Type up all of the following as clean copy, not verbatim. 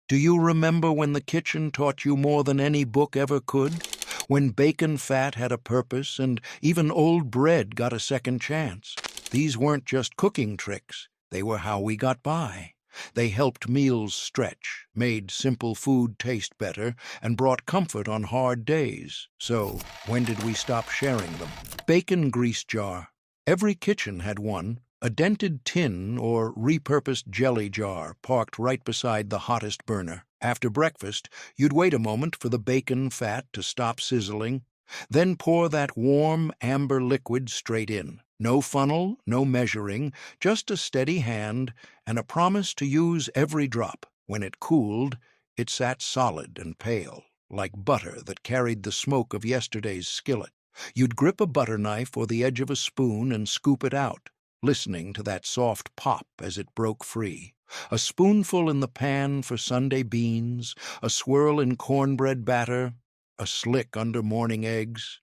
Do you remember when the kitchen taught you more than any book ever could? When bacon fat had a purpose and even old bread got a second chance? These weren't just cooking tricks, they were how we got by. They helped meals stretch, made simple food taste better, and brought comfort on hard days. So, when did we stop sharing them? Bacon grease jar. Every kitchen had one. A dented tin or repurposed jelly jar parked right beside the hottest burner. After breakfast, you'd wait a moment for the bacon fat to stop sizzling, then pour that warm, amber liquid straight in. No funnel, no measuring, just a steady hand and a promise to use every drop. When it cooled, it sat solid and pale, like butter that carried the smoke of yesterday's skillet. You'd grip a butter knife or the edge of a spoon and scoop it out, listening to that soft pop as it broke free. A spoonful in the pan for Sunday beans, a swirl in cornbread batter, a slick under morning eggs.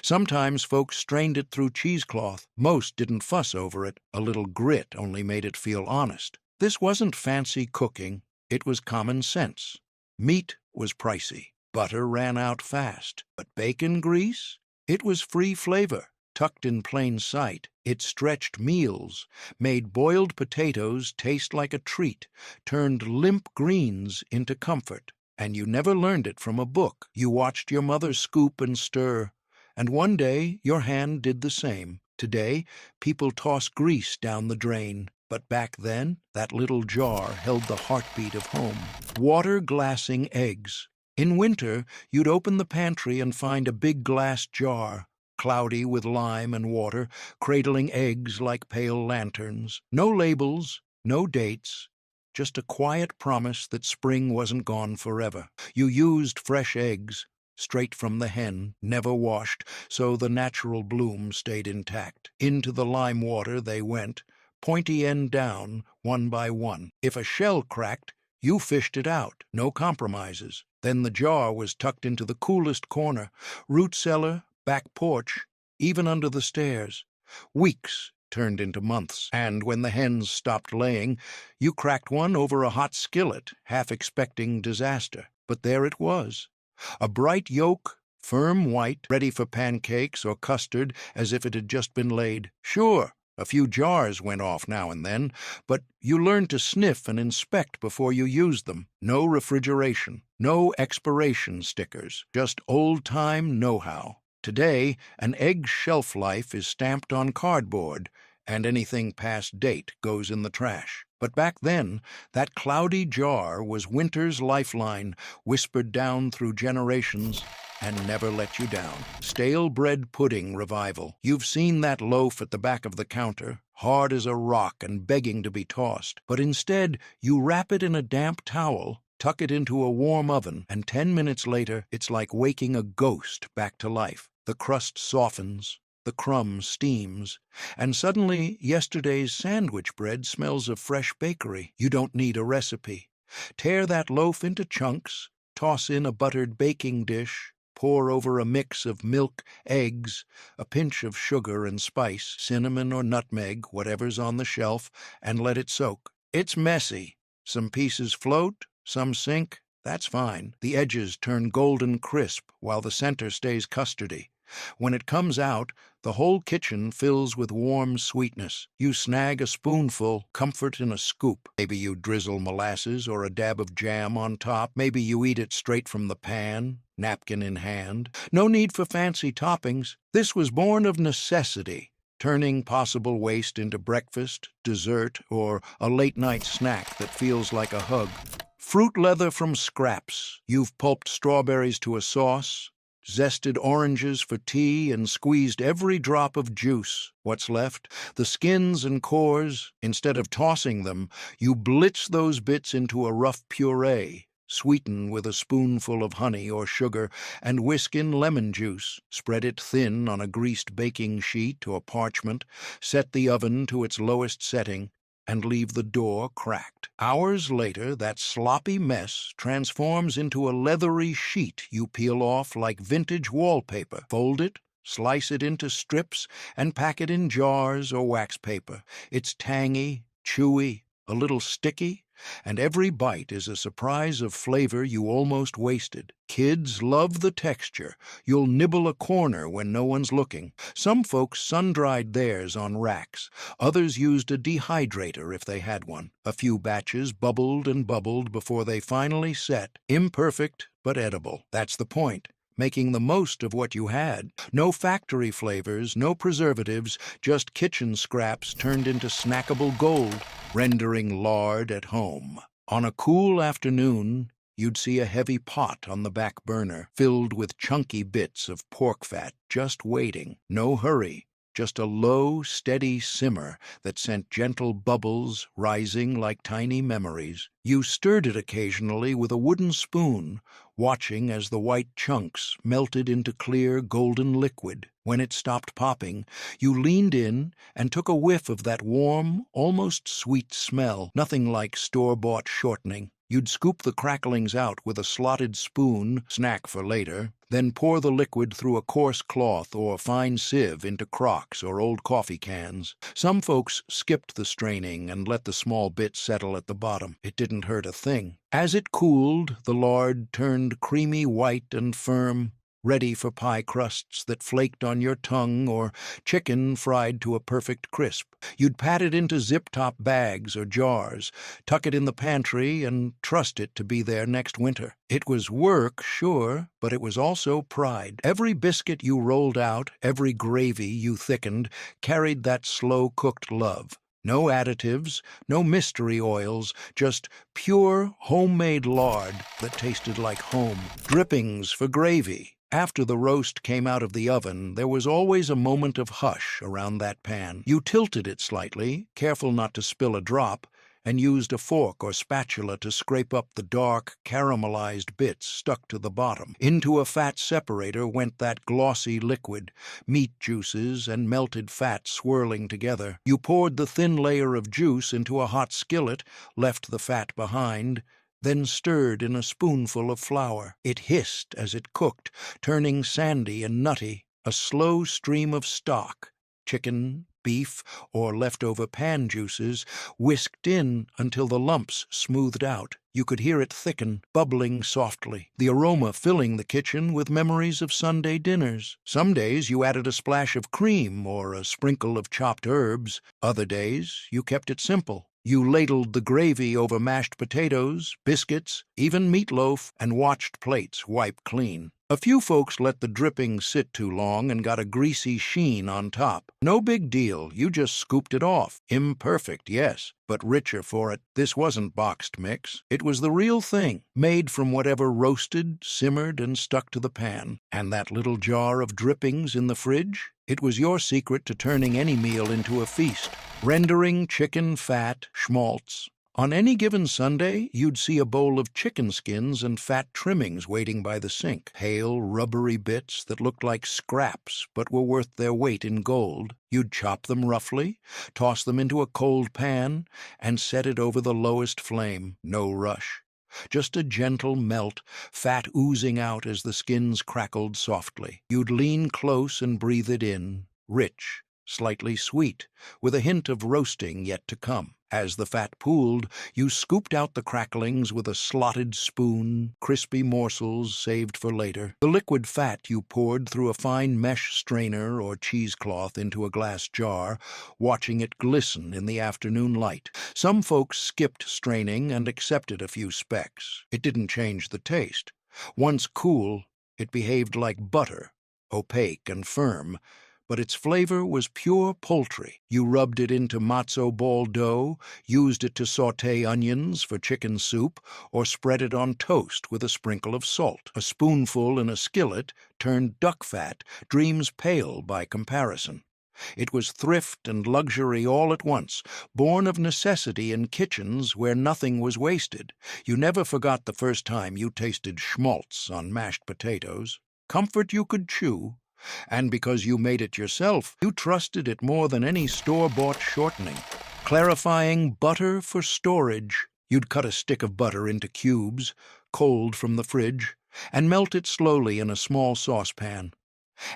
Sometimes folks strained it through cheesecloth. Most didn't fuss over it. A little grit only made it feel honest. This wasn't fancy cooking. It was common sense. Meat was pricey. Butter ran out fast. But bacon grease? It was free flavor. Tucked in plain sight, it stretched meals, made boiled potatoes taste like a treat, turned limp greens into comfort. And you never learned it from a book. You watched your mother scoop and stir, and one day your hand did the same. Today, people toss grease down the drain. But back then, that little jar held the heartbeat of home. Water glassing eggs. In winter, you'd open the pantry and find a big glass jar, cloudy with lime and water, cradling eggs like pale lanterns. No labels, no dates, just a quiet promise that spring wasn't gone forever. You used fresh eggs, straight from the hen, never washed, so the natural bloom stayed intact. Into the lime water they went, pointy end down, one by one. If a shell cracked, you fished it out, no compromises. Then the jar was tucked into the coolest corner, root cellar, back porch, even under the stairs. Weeks turned into months, and when the hens stopped laying, you cracked one over a hot skillet, half expecting disaster. But there it was, a bright yolk, firm white, ready for pancakes or custard as if it had just been laid. Sure, a few jars went off now and then, but you learned to sniff and inspect before you used them. No refrigeration, no expiration stickers, just old-time know-how. Today, an egg's shelf life is stamped on cardboard, and anything past date goes in the trash. But back then, that cloudy jar was winter's lifeline, whispered down through generations and never let you down. Stale bread pudding revival. You've seen that loaf at the back of the counter, hard as a rock and begging to be tossed. But instead, you wrap it in a damp towel, tuck it into a warm oven, and 10 minutes later, it's like waking a ghost back to life. The crust softens, the crumb steams, and suddenly yesterday's sandwich bread smells of fresh bakery. You don't need a recipe. Tear that loaf into chunks, toss in a buttered baking dish, pour over a mix of milk, eggs, a pinch of sugar and spice, cinnamon or nutmeg, whatever's on the shelf, and let it soak. It's messy. Some pieces float, some sink. That's fine. The edges turn golden crisp while the center stays custardy. When it comes out, the whole kitchen fills with warm sweetness. You snag a spoonful, comfort in a scoop. Maybe you drizzle molasses or a dab of jam on top. Maybe you eat it straight from the pan, napkin in hand. No need for fancy toppings. This was born of necessity, turning possible waste into breakfast, dessert, or a late-night snack that feels like a hug. Fruit leather from scraps. You've pulped strawberries to a sauce, zested oranges for tea, and squeezed every drop of juice. What's left? The skins and cores. Instead of tossing them, you blitz those bits into a rough puree, sweeten with a spoonful of honey or sugar, and whisk in lemon juice. Spread it thin on a greased baking sheet or parchment, set the oven to its lowest setting, and leave the door cracked. Hours later, that sloppy mess transforms into a leathery sheet you peel off like vintage wallpaper. Fold it, slice it into strips, and pack it in jars or wax paper. It's tangy, chewy, a little sticky, And every bite is a surprise of flavor you almost wasted. Kids love the texture. You'll nibble a corner when no one's looking. Some folks sun-dried theirs on racks. Others used a dehydrator if they had one. A few batches bubbled and bubbled before they finally set. Imperfect, but edible. That's the point. Making the most of what you had. No factory flavors, no preservatives, just kitchen scraps turned into snackable gold, rendering lard at home. On a cool afternoon, you'd see a heavy pot on the back burner, filled with chunky bits of pork fat, just waiting. No hurry. Just a low, steady simmer that sent gentle bubbles rising like tiny memories. You stirred it occasionally with a wooden spoon, watching as the white chunks melted into clear golden liquid. When it stopped popping, you leaned in and took a whiff of that warm, almost sweet smell, nothing like store-bought shortening. You'd scoop the cracklings out with a slotted spoon, snack for later, then pour the liquid through a coarse cloth or fine sieve into crocks or old coffee cans. Some folks skipped the straining and let the small bits settle at the bottom. It didn't hurt a thing. As it cooled, the lard turned creamy white and firm, ready for pie crusts that flaked on your tongue or chicken fried to a perfect crisp. You'd pat it into zip-top bags or jars, tuck it in the pantry, and trust it to be there next winter. It was work, sure, but it was also pride. Every biscuit you rolled out, every gravy you thickened, carried that slow-cooked love. No additives, no mystery oils, just pure homemade lard that tasted like home. Drippings for gravy. After the roast came out of the oven, there was always a moment of hush around that pan. You tilted it slightly, careful not to spill a drop, and used a fork or spatula to scrape up the dark, caramelized bits stuck to the bottom. Into a fat separator went that glossy liquid, meat juices and melted fat swirling together. You poured the thin layer of juice into a hot skillet, left the fat behind, then stirred in a spoonful of flour. It hissed as it cooked, turning sandy and nutty, a slow stream of stock, chicken, beef, or leftover pan juices, whisked in until the lumps smoothed out. You could hear it thicken, bubbling softly, the aroma filling the kitchen with memories of Sunday dinners. Some days you added a splash of cream or a sprinkle of chopped herbs. Other days you kept it simple. You ladled the gravy over mashed potatoes, biscuits, even meatloaf, and watched plates wipe clean. A few folks let the dripping sit too long and got a greasy sheen on top. No big deal, you just scooped it off. Imperfect, yes, but richer for it. This wasn't boxed mix. It was the real thing, made from whatever roasted, simmered, and stuck to the pan. And that little jar of drippings in the fridge? It was your secret to turning any meal into a feast. Rendering chicken fat, schmaltz. On any given Sunday, you'd see a bowl of chicken skins and fat trimmings waiting by the sink. Pale, rubbery bits that looked like scraps but were worth their weight in gold. You'd chop them roughly, toss them into a cold pan, and set it over the lowest flame. No rush. Just a gentle melt, fat oozing out as the skins crackled softly. You'd lean close and breathe it in, rich, slightly sweet, with a hint of roasting yet to come. As the fat pooled, you scooped out the cracklings with a slotted spoon, crispy morsels saved for later. The liquid fat you poured through a fine mesh strainer or cheesecloth into a glass jar, watching it glisten in the afternoon light. Some folks skipped straining and accepted a few specks. It didn't change the taste. Once cool, it behaved like butter, opaque and firm, but its flavor was pure poultry. You rubbed it into matzo ball dough, used it to sauté onions for chicken soup, or spread it on toast with a sprinkle of salt. A spoonful in a skillet turned duck fat, dreams pale by comparison. It was thrift and luxury all at once, born of necessity in kitchens where nothing was wasted. You never forgot the first time you tasted schmaltz on mashed potatoes. Comfort you could chew. And because you made it yourself, you trusted it more than any store-bought shortening. Clarifying butter for storage. You'd cut a stick of butter into cubes, cold from the fridge, and melt it slowly in a small saucepan.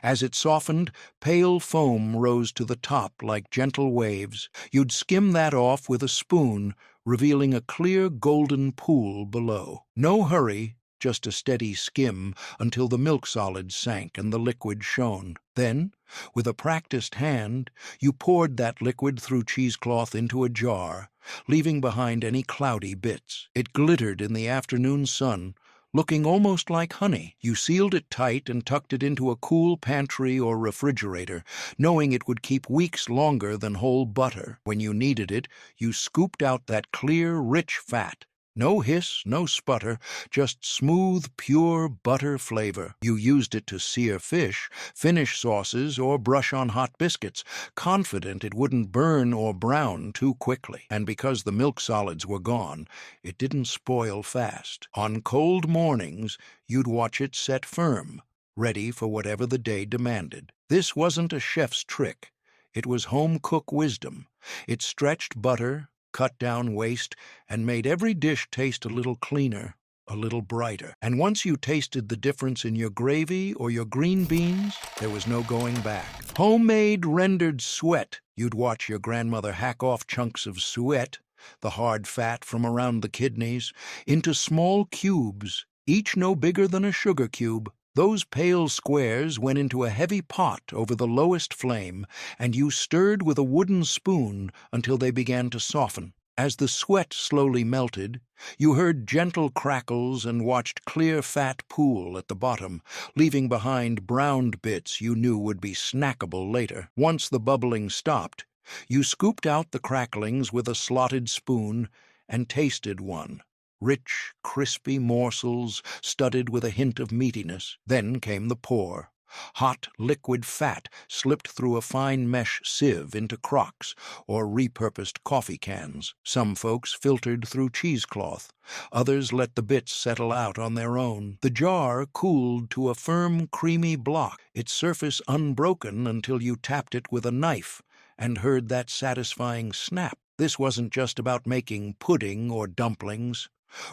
As it softened, pale foam rose to the top like gentle waves. You'd skim that off with a spoon, revealing a clear golden pool below. No hurry, just a steady skim until the milk solids sank and the liquid shone. Then, with a practiced hand, you poured that liquid through cheesecloth into a jar, leaving behind any cloudy bits. It glittered in the afternoon sun, looking almost like honey. You sealed it tight and tucked it into a cool pantry or refrigerator, knowing it would keep weeks longer than whole butter. When you needed it, you scooped out that clear, rich fat. No hiss, no sputter, just smooth, pure butter flavor. You used it to sear fish, finish sauces, or brush on hot biscuits, confident it wouldn't burn or brown too quickly. And because the milk solids were gone, it didn't spoil fast. On cold mornings, you'd watch it set firm, ready for whatever the day demanded. This wasn't a chef's trick. It was home cook wisdom. It stretched butter, cut down waste, and made every dish taste a little cleaner, a little brighter. And once you tasted the difference in your gravy or your green beans, there was no going back. Homemade rendered suet. You'd watch your grandmother hack off chunks of suet, the hard fat from around the kidneys, into small cubes, each no bigger than a sugar cube. Those pale squares went into a heavy pot over the lowest flame, and you stirred with a wooden spoon until they began to soften. As the sweat slowly melted, you heard gentle crackles and watched clear fat pool at the bottom, leaving behind browned bits you knew would be snackable later. Once the bubbling stopped, you scooped out the cracklings with a slotted spoon and tasted one. Rich, crispy morsels studded with a hint of meatiness. Then came the pour. Hot, liquid fat slipped through a fine mesh sieve into crocks or repurposed coffee cans. Some folks filtered through cheesecloth. Others let the bits settle out on their own. The jar cooled to a firm, creamy block, its surface unbroken until you tapped it with a knife and heard that satisfying snap. This wasn't just about making pudding or dumplings.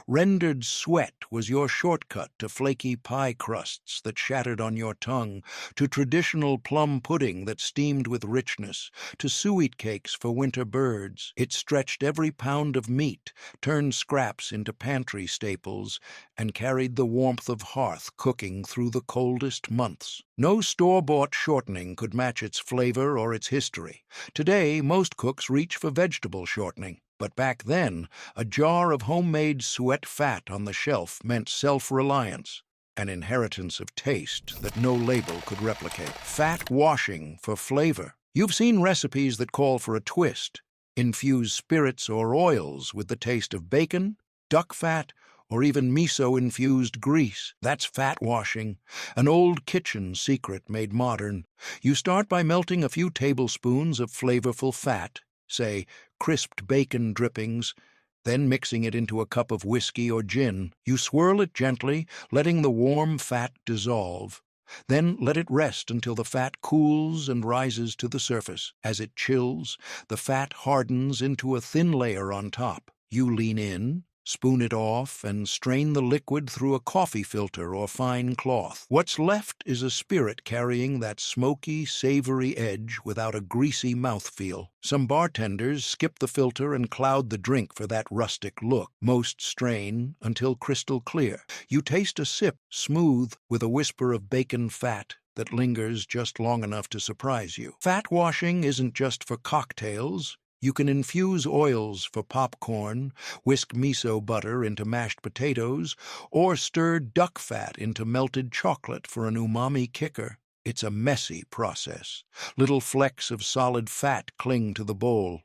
Rendered suet was your shortcut to flaky pie crusts that shattered on your tongue, to traditional plum pudding that steamed with richness, to suet cakes for winter birds. It stretched every pound of meat, turned scraps into pantry staples, and carried the warmth of hearth cooking through the coldest months. No store-bought shortening could match its flavor or its history. Today, most cooks reach for vegetable shortening. But back then, a jar of homemade suet fat on the shelf meant self-reliance, an inheritance of taste that no label could replicate. Fat washing for flavor. You've seen recipes that call for a twist. Infuse spirits or oils with the taste of bacon, duck fat, or even miso-infused grease. That's fat washing, an old kitchen secret made modern. You start by melting a few tablespoons of flavorful fat, say, crisped bacon drippings, then mixing it into a cup of whiskey or gin. You swirl it gently, letting the warm fat dissolve. Then let it rest until the fat cools and rises to the surface. As it chills, the fat hardens into a thin layer on top. You lean in, spoon it off, and strain the liquid through a coffee filter or fine cloth. What's left is a spirit carrying that smoky, savory edge without a greasy mouthfeel. Some bartenders skip the filter and cloud the drink for that rustic look. Most strain until crystal clear. You taste a sip, smooth, with a whisper of bacon fat that lingers just long enough to surprise you. Fat washing isn't just for cocktails. You can infuse oils for popcorn, whisk miso butter into mashed potatoes, or stir duck fat into melted chocolate for an umami kicker. It's a messy process. Little flecks of solid fat cling to the bowl.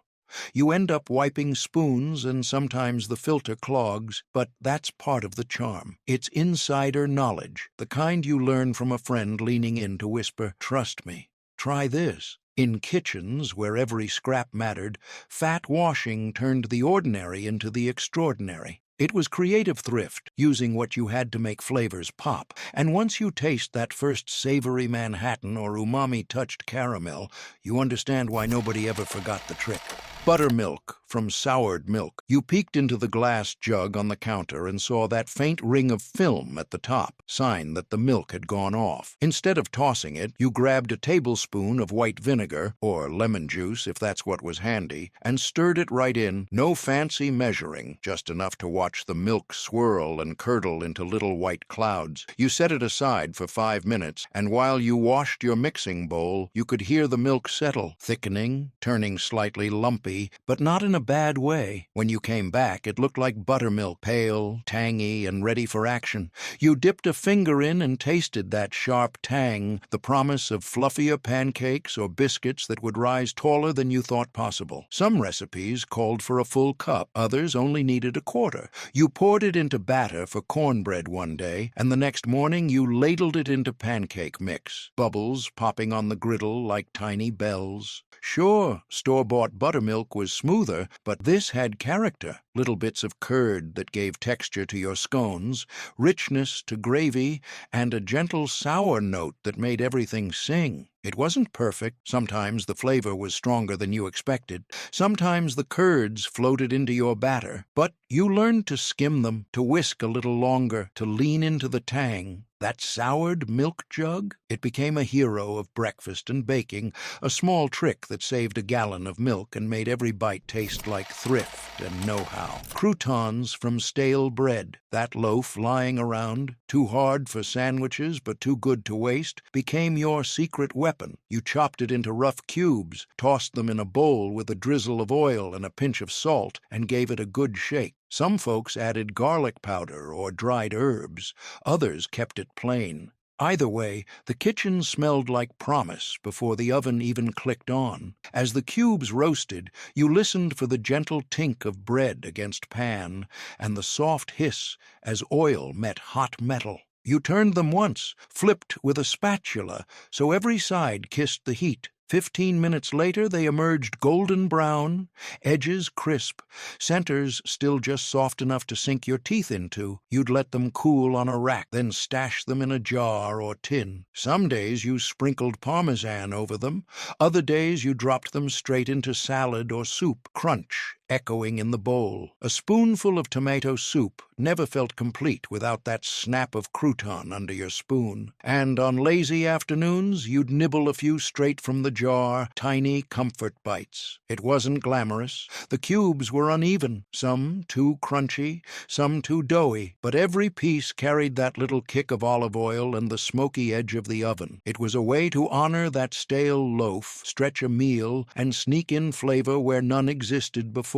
You end up wiping spoons and sometimes the filter clogs, but that's part of the charm. It's insider knowledge, the kind you learn from a friend leaning in to whisper, "Trust me, try this." In kitchens, where every scrap mattered, fat washing turned the ordinary into the extraordinary. It was creative thrift, using what you had to make flavors pop. And once you taste that first savory Manhattan or umami-touched caramel, you understand why nobody ever forgot the trick. Buttermilk from soured milk. You peeked into the glass jug on the counter and saw that faint ring of film at the top, sign that the milk had gone off. Instead of tossing it, you grabbed a tablespoon of white vinegar, or lemon juice if that's what was handy, and stirred it right in. No fancy measuring, just enough to watch the milk swirl and curdle into little white clouds. You set it aside for 5 minutes, and while you washed your mixing bowl, you could hear the milk settle, thickening, turning slightly lumpy, but not in a bad way. When you came back, it looked like buttermilk, pale, tangy, and ready for action. You dipped a finger in and tasted that sharp tang, the promise of fluffier pancakes or biscuits that would rise taller than you thought possible. Some recipes called for a full cup, others only needed a quarter. You poured it into batter for cornbread one day, and the next morning you ladled it into pancake mix, bubbles popping on the griddle like tiny bells. Sure, store-bought buttermilk was smoother, but this had character. Little bits of curd that gave texture to your scones, richness to gravy, and a gentle sour note that made everything sing. It wasn't perfect. Sometimes the flavor was stronger than you expected. Sometimes the curds floated into your batter. But you learned to skim them, to whisk a little longer, to lean into the tang. That soured milk jug? It became a hero of breakfast and baking, a small trick that saved a gallon of milk and made every bite taste like thrift and know-how. Croutons from stale bread. That loaf lying around, too hard for sandwiches but too good to waste, became your secret weapon. You chopped it into rough cubes, tossed them in a bowl with a drizzle of oil and a pinch of salt, and gave it a good shake. Some folks added garlic powder or dried herbs. Others kept it plain. Either way, the kitchen smelled like promise before the oven even clicked on. As the cubes roasted, you listened for the gentle tink of bread against pan and the soft hiss as oil met hot metal. You turned them once, flipped with a spatula, so every side kissed the heat. 15 minutes later, they emerged golden brown, edges crisp, centers still just soft enough to sink your teeth into. You'd let them cool on a rack, then stash them in a jar or tin. Some days you sprinkled Parmesan over them. Other days you dropped them straight into salad or soup, crunch echoing in the bowl. A spoonful of tomato soup never felt complete without that snap of crouton under your spoon. And on lazy afternoons, you'd nibble a few straight from the jar, tiny comfort bites. It wasn't glamorous. The cubes were uneven, some too crunchy, some too doughy, but every piece carried that little kick of olive oil and the smoky edge of the oven. It was a way to honor that stale loaf, stretch a meal, and sneak in flavor where none existed before.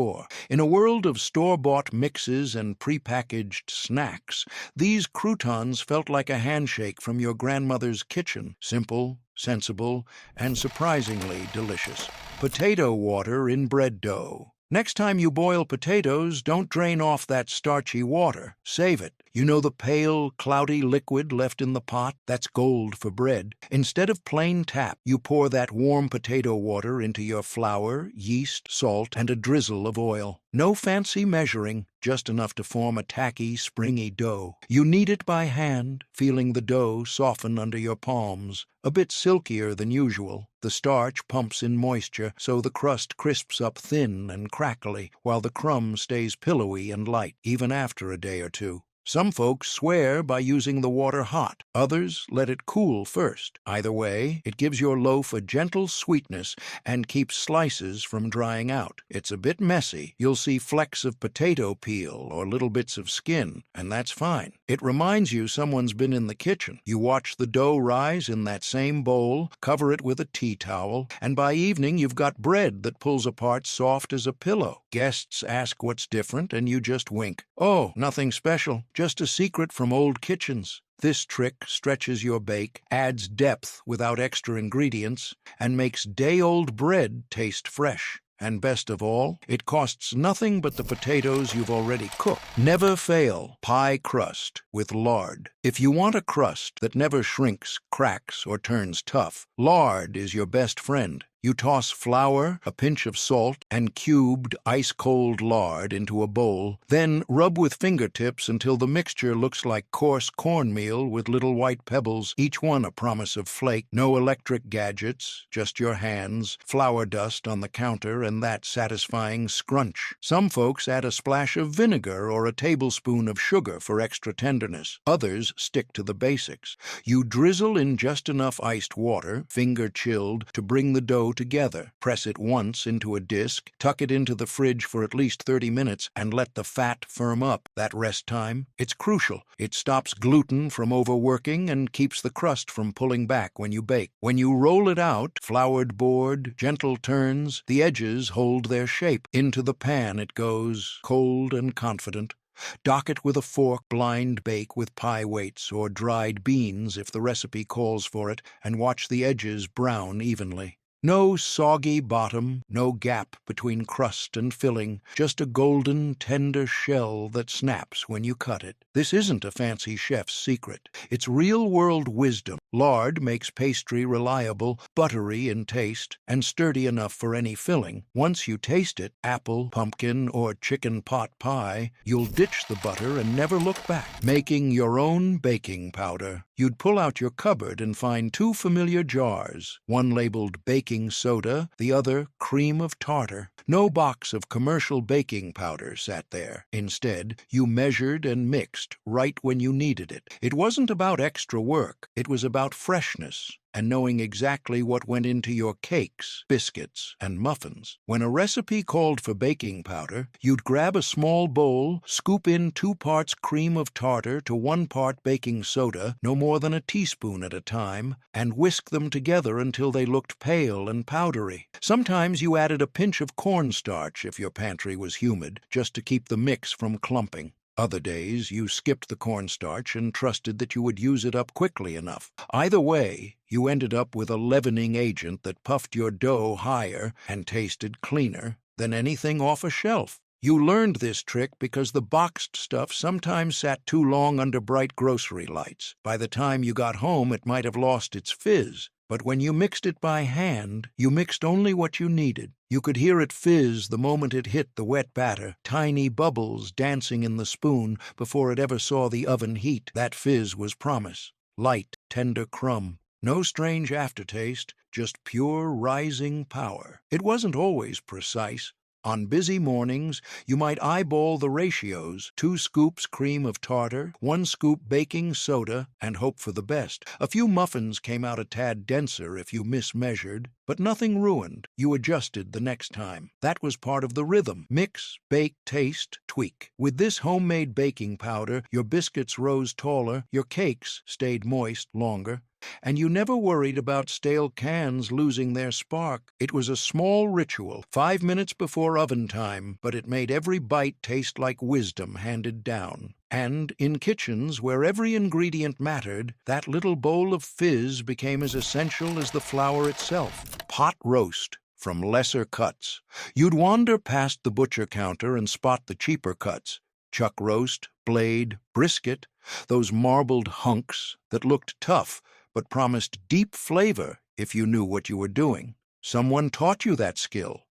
In a world of store-bought mixes and prepackaged snacks, these croutons felt like a handshake from your grandmother's kitchen. Simple, sensible, and surprisingly delicious. Potato water in bread dough. Next time you boil potatoes, don't drain off that starchy water. Save it. You know the pale, cloudy liquid left in the pot? That's gold for bread. Instead of plain tap, you pour that warm potato water into your flour, yeast, salt, and a drizzle of oil. No fancy measuring, just enough to form a tacky, springy dough. You knead it by hand, feeling the dough soften under your palms. A bit silkier than usual. The starch pumps in moisture, so the crust crisps up thin and crackly, while the crumb stays pillowy and light, even after a day or two. Some folks swear by using the water hot. Others let it cool first. Either way, it gives your loaf a gentle sweetness and keeps slices from drying out. It's a bit messy. You'll see flecks of potato peel or little bits of skin, and that's fine. It reminds you someone's been in the kitchen. You watch the dough rise in that same bowl, cover it with a tea towel, and by evening you've got bread that pulls apart soft as a pillow. Guests ask what's different, and you just wink. Oh, nothing special. Just a secret from old kitchens. This trick stretches your bake, adds depth without extra ingredients, and makes day-old bread taste fresh. And best of all, it costs nothing but the potatoes you've already cooked. Never fail pie crust with lard. If you want a crust that never shrinks, cracks, or turns tough, lard is your best friend. You toss flour, a pinch of salt, and cubed, ice-cold lard into a bowl, then rub with fingertips until the mixture looks like coarse cornmeal with little white pebbles, each one a promise of flake. No electric gadgets, just your hands, flour dust on the counter, and that satisfying scrunch. Some folks add a splash of vinegar or a tablespoon of sugar for extra tenderness. Others stick to the basics. You drizzle in just enough iced water, finger-chilled, to bring the dough together. Press it once into a disc, tuck it into the fridge for at least 30 minutes, and let the fat firm up. That rest time, it's crucial. It stops gluten from overworking and keeps the crust from pulling back when you bake. When you roll it out, floured board, gentle turns, the edges hold their shape. Into the pan it goes, cold and confident. Dock it with a fork, blind bake with pie weights or dried beans if the recipe calls for it, and watch the edges brown evenly. No soggy bottom, no gap between crust and filling, just a golden, tender shell that snaps when you cut it. This isn't a fancy chef's secret. It's real-world wisdom. Lard makes pastry reliable, buttery in taste, and sturdy enough for any filling. Once you taste it, apple, pumpkin, or chicken pot pie, you'll ditch the butter and never look back. Making your own baking powder. You'd pull out your cupboard and find two familiar jars, one labeled baking soda, the other cream of tartar. No box of commercial baking powder sat there. Instead, you measured and mixed right when you needed it. It wasn't about extra work. It was about freshness and knowing exactly what went into your cakes, biscuits, and muffins. When a recipe called for baking powder, you'd grab a small bowl, scoop in 2 parts cream of tartar to 1 part baking soda, no more than a teaspoon at a time, and whisk them together until they looked pale and powdery. Sometimes you added a pinch of cornstarch if your pantry was humid, just to keep the mix from clumping. Other days, you skipped the cornstarch and trusted that you would use it up quickly enough. Either way, you ended up with a leavening agent that puffed your dough higher and tasted cleaner than anything off a shelf. You learned this trick because the boxed stuff sometimes sat too long under bright grocery lights. By the time you got home, it might have lost its fizz. But when you mixed it by hand, you mixed only what you needed. You could hear it fizz the moment it hit the wet batter, tiny bubbles dancing in the spoon before it ever saw the oven heat. That fizz was promise. Light, tender crumb. No strange aftertaste, just pure rising power. It wasn't always precise. On busy mornings, you might eyeball the ratios, 2 scoops cream of tartar, 1 scoop baking soda, and hope for the best. A few muffins came out a tad denser if you mismeasured, but nothing ruined. You adjusted the next time. That was part of the rhythm. Mix, bake, taste, tweak. With this homemade baking powder, your biscuits rose taller, your cakes stayed moist longer, and you never worried about stale cans losing their spark. It was a small ritual, 5 minutes before oven time, but it made every bite taste like wisdom handed down. And in kitchens where every ingredient mattered, that little bowl of fizz became as essential as the flour itself. Pot roast from lesser cuts. You'd wander past the butcher counter and spot the cheaper cuts. Chuck roast, blade, brisket, those marbled hunks that looked tough but promised deep flavor if you knew what you were doing. Someone taught you that skill.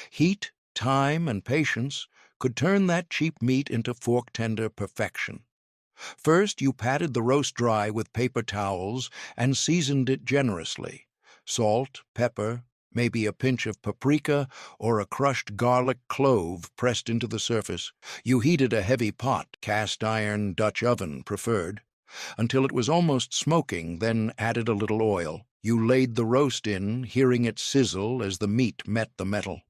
Heat, time, and patience could turn that cheap meat into fork-tender perfection. First, you patted the roast dry with paper towels and seasoned it generously. Salt, pepper, maybe a pinch of paprika or a crushed garlic clove pressed into the surface. You heated a heavy pot, cast iron, Dutch oven preferred, until it was almost smoking, then added a little oil. You laid the roast in, hearing it sizzle as the meat met the metal.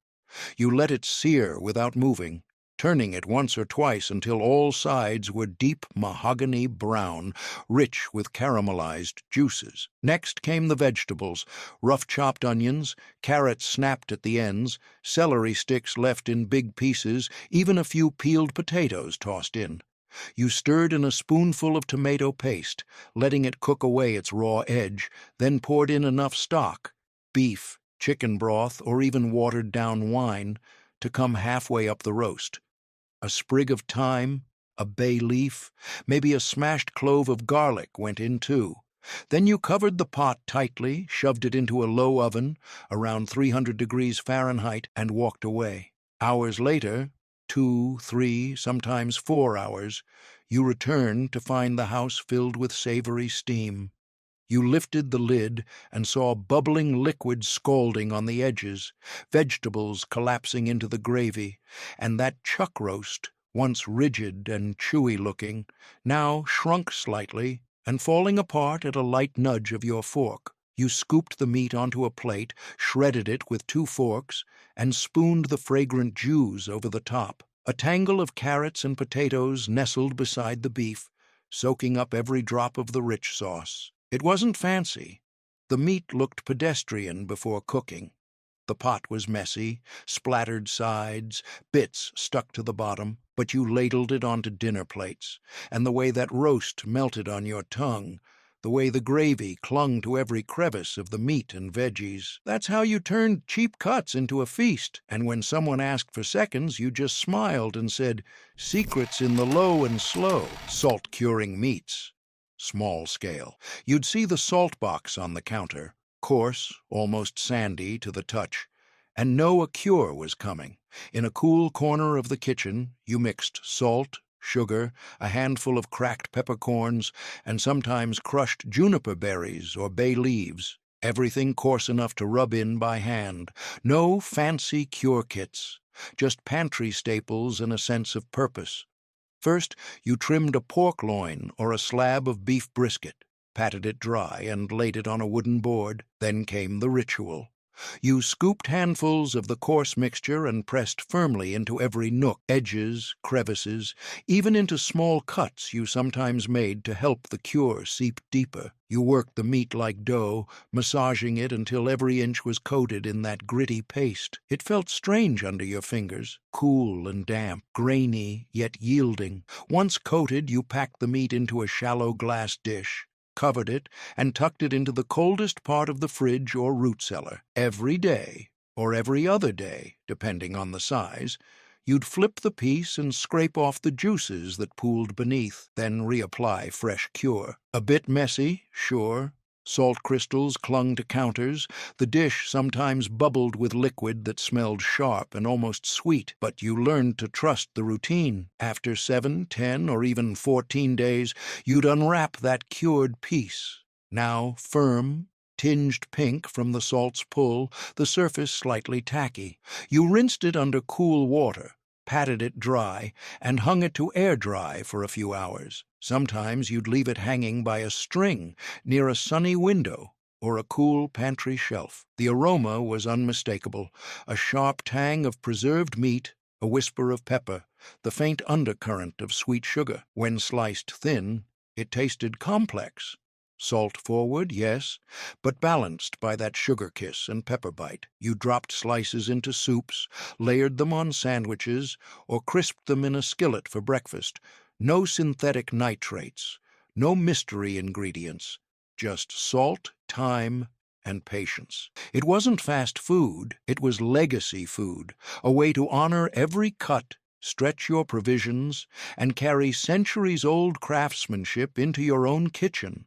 You let it sear without moving, turning it once or twice until all sides were deep mahogany brown, rich with caramelized juices. Next came the vegetables, rough chopped onions, carrots snapped at the ends, celery sticks left in big pieces, even a few peeled potatoes tossed in. You stirred in a spoonful of tomato paste, letting it cook away its raw edge, then poured in enough stock, beef, chicken broth, or even watered-down wine, to come halfway up the roast. A sprig of thyme, a bay leaf, maybe a smashed clove of garlic went in too. Then you covered the pot tightly, shoved it into a low oven, around 300 degrees Fahrenheit, and walked away. Hours later, 2, 3, sometimes 4 hours, you returned to find the house filled with savory steam. You lifted the lid and saw bubbling liquid scalding on the edges, vegetables collapsing into the gravy, and that chuck roast, once rigid and chewy-looking, now shrunk slightly and falling apart at a light nudge of your fork. You scooped the meat onto a plate, shredded it with 2 forks, and spooned the fragrant juice over the top. A tangle of carrots and potatoes nestled beside the beef, soaking up every drop of the rich sauce. It wasn't fancy. The meat looked pedestrian before cooking. The pot was messy, splattered sides, bits stuck to the bottom, but you ladled it onto dinner plates, and the way that roast melted on your tongue, the way the gravy clung to every crevice of the meat and veggies, that's how you turned cheap cuts into a feast. And when someone asked for seconds, you just smiled and said, "Secrets in the low and slow, salt-curing meats." Small scale. You'd see the salt box on the counter, coarse, almost sandy to the touch, and know a cure was coming. In a cool corner of the kitchen, you mixed salt, sugar, a handful of cracked peppercorns, and sometimes crushed juniper berries or bay leaves, everything coarse enough to rub in by hand. No fancy cure kits, just pantry staples and a sense of purpose. First, you trimmed a pork loin or a slab of beef brisket, patted it dry, and laid it on a wooden board. Then came the ritual. You scooped handfuls of the coarse mixture and pressed firmly into every nook, edges, crevices, even into small cuts you sometimes made to help the cure seep deeper. You worked the meat like dough, massaging it until every inch was coated in that gritty paste. It felt strange under your fingers, cool and damp, grainy yet yielding. Once coated, you packed the meat into a shallow glass dish, covered it, and tucked it into the coldest part of the fridge or root cellar. Every day, or every other day, depending on the size, you'd flip the piece and scrape off the juices that pooled beneath, then reapply fresh cure. A bit messy, sure. Salt crystals clung to counters. The dish sometimes bubbled with liquid that smelled sharp and almost sweet, but you learned to trust the routine. After 7, 10, or even 14 days, you'd unwrap that cured piece, now firm, tinged pink from the salt's pull, the surface slightly tacky. You rinsed it under cool water, patted it dry, and hung it to air dry for a few hours. Sometimes you'd leave it hanging by a string near a sunny window or a cool pantry shelf. The aroma was unmistakable, a sharp tang of preserved meat, a whisper of pepper, the faint undercurrent of sweet sugar. When sliced thin, it tasted complex. Salt forward, yes, but balanced by that sugar kiss and pepper bite. You dropped slices into soups, layered them on sandwiches, or crisped them in a skillet for breakfast. No synthetic nitrates, no mystery ingredients, just salt, thyme, and patience. It wasn't fast food, it was legacy food, a way to honor every cut, stretch your provisions, and carry centuries-old craftsmanship into your own kitchen.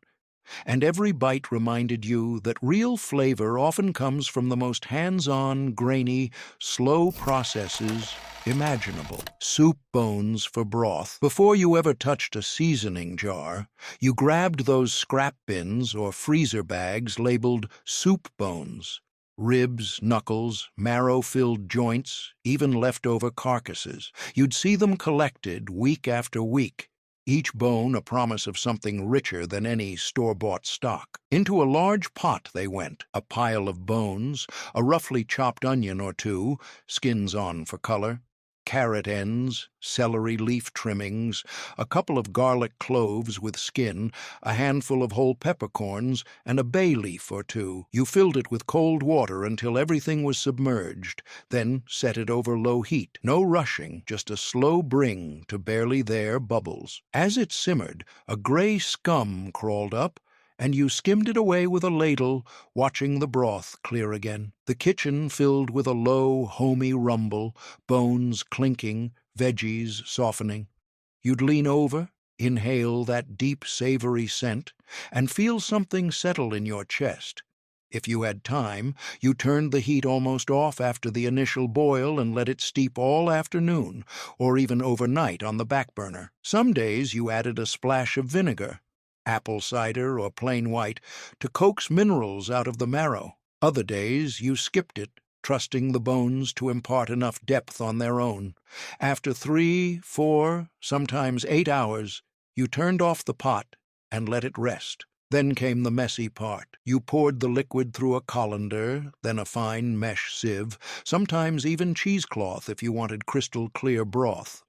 And every bite reminded you that real flavor often comes from the most hands-on, grainy, slow processes imaginable. Soup bones for broth. Before you ever touched a seasoning jar, you grabbed those scrap bins or freezer bags labeled soup bones. Ribs, knuckles, marrow-filled joints, even leftover carcasses. You'd see them collected week after week, each bone a promise of something richer than any store-bought stock. Into a large pot they went, a pile of bones, a roughly chopped onion or two, skins on for color, carrot ends, celery leaf trimmings, a couple of garlic cloves with skin, a handful of whole peppercorns, and a bay leaf or two. You filled it with cold water until everything was submerged, then set it over low heat. No rushing, just a slow bring to barely there bubbles. As it simmered, a gray scum crawled up, and you skimmed it away with a ladle, watching the broth clear again. The kitchen filled with a low, homey rumble, bones clinking, veggies softening. You'd lean over, inhale that deep, savory scent, and feel something settle in your chest. If you had time, you turned the heat almost off after the initial boil and let it steep all afternoon, or even overnight on the back burner. Some days you added a splash of vinegar, apple cider or plain white, to coax minerals out of the marrow. Other days you skipped it, trusting the bones to impart enough depth on their own. After 3, 4, sometimes 8 hours, you turned off the pot and let it rest. Then came the messy part. You poured the liquid through a colander, then a fine mesh sieve, sometimes even cheesecloth if you wanted crystal clear broth.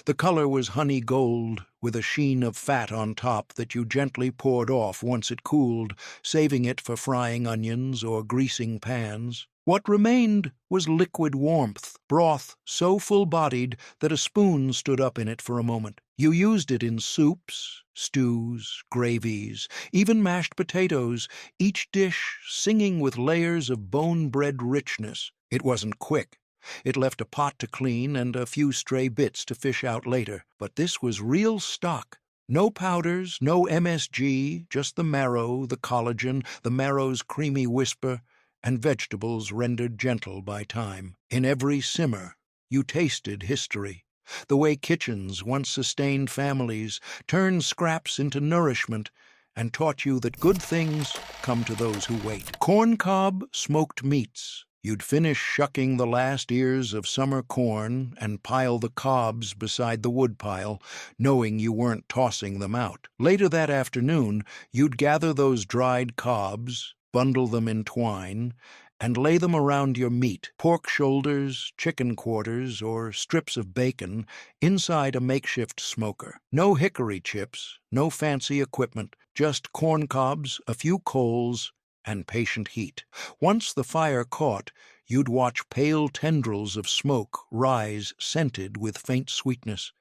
The color was honey gold, with a sheen of fat on top that you gently poured off once it cooled, saving it for frying onions or greasing pans. What remained was liquid warmth, broth so full-bodied that a spoon stood up in it for a moment. You used it in soups, stews, gravies, even mashed potatoes, each dish singing with layers of bone-bred richness. It wasn't quick. It left a pot to clean and a few stray bits to fish out later. But this was real stock. No powders, no MSG, just the marrow, the collagen, the marrow's creamy whisper, and vegetables rendered gentle by time. In every simmer, you tasted history. The way kitchens once sustained families, turned scraps into nourishment, and taught you that good things come to those who wait. Corncob smoked meats. You'd finish shucking the last ears of summer corn and pile the cobs beside the woodpile, knowing you weren't tossing them out. Later that afternoon, you'd gather those dried cobs, bundle them in twine, and lay them around your meat, pork shoulders, chicken quarters, or strips of bacon, inside a makeshift smoker. No hickory chips, no fancy equipment, just corn cobs, a few coals, and patient heat. Once the fire caught, you'd watch pale tendrils of smoke rise, scented with faint sweetness.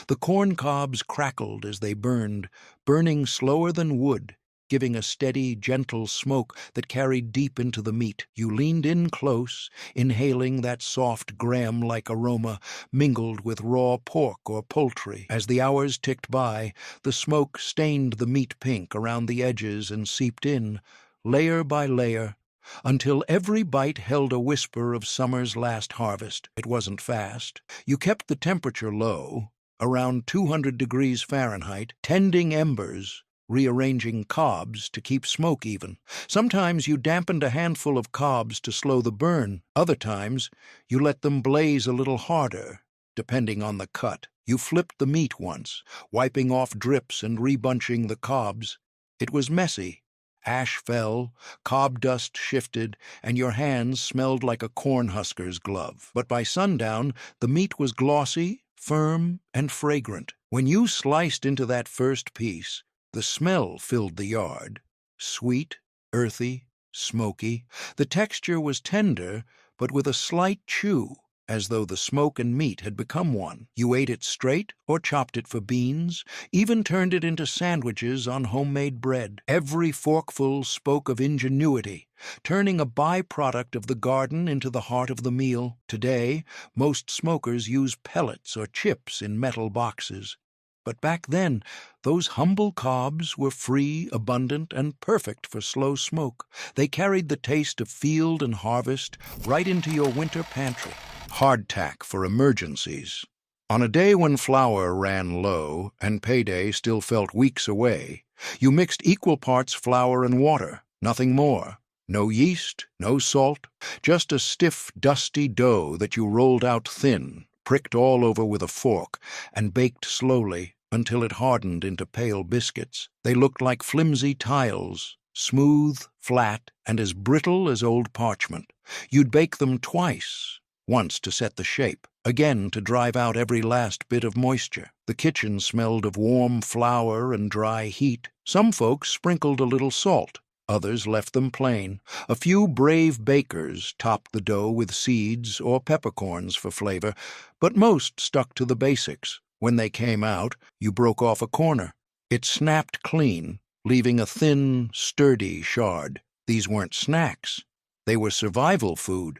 The corn cobs crackled as they burned, burning slower than wood, giving a steady, gentle smoke that carried deep into the meat. You leaned in close, inhaling that soft, graham-like aroma mingled with raw pork or poultry. As the hours ticked by, the smoke stained the meat pink around the edges and seeped in, layer by layer, until every bite held a whisper of summer's last harvest. It wasn't fast. You kept the temperature low, around 200 degrees Fahrenheit, tending embers, rearranging cobs to keep smoke even. Sometimes you dampened a handful of cobs to slow the burn. Other times, you let them blaze a little harder, depending on the cut. You flipped the meat once, wiping off drips and rebunching the cobs. It was messy. Ash fell, cob dust shifted, and your hands smelled like a cornhusker's glove. But by sundown, the meat was glossy, firm, and fragrant. When you sliced into that first piece, the smell filled the yard. Sweet, earthy, smoky. The texture was tender, but with a slight chew, as though the smoke and meat had become one. You ate it straight or chopped it for beans, even turned it into sandwiches on homemade bread. Every forkful spoke of ingenuity, turning a byproduct of the garden into the heart of the meal. Today, most smokers use pellets or chips in metal boxes. But back then, those humble cobs were free, abundant, and perfect for slow smoke. They carried the taste of field and harvest right into your winter pantry. Hardtack for emergencies. On a day when flour ran low and payday still felt weeks away, you mixed equal parts flour and water, nothing more. No yeast, no salt, just a stiff, dusty dough that you rolled out thin, pricked all over with a fork, and baked slowly until it hardened into pale biscuits. They looked like flimsy tiles, smooth, flat, and as brittle as old parchment. You'd bake them twice, once to set the shape, again to drive out every last bit of moisture. The kitchen smelled of warm flour and dry heat. Some folks sprinkled a little salt, others left them plain. A few brave bakers topped the dough with seeds or peppercorns for flavor, but most stuck to the basics. When they came out, you broke off a corner. It snapped clean, leaving a thin, sturdy shard. These weren't snacks. They were survival food.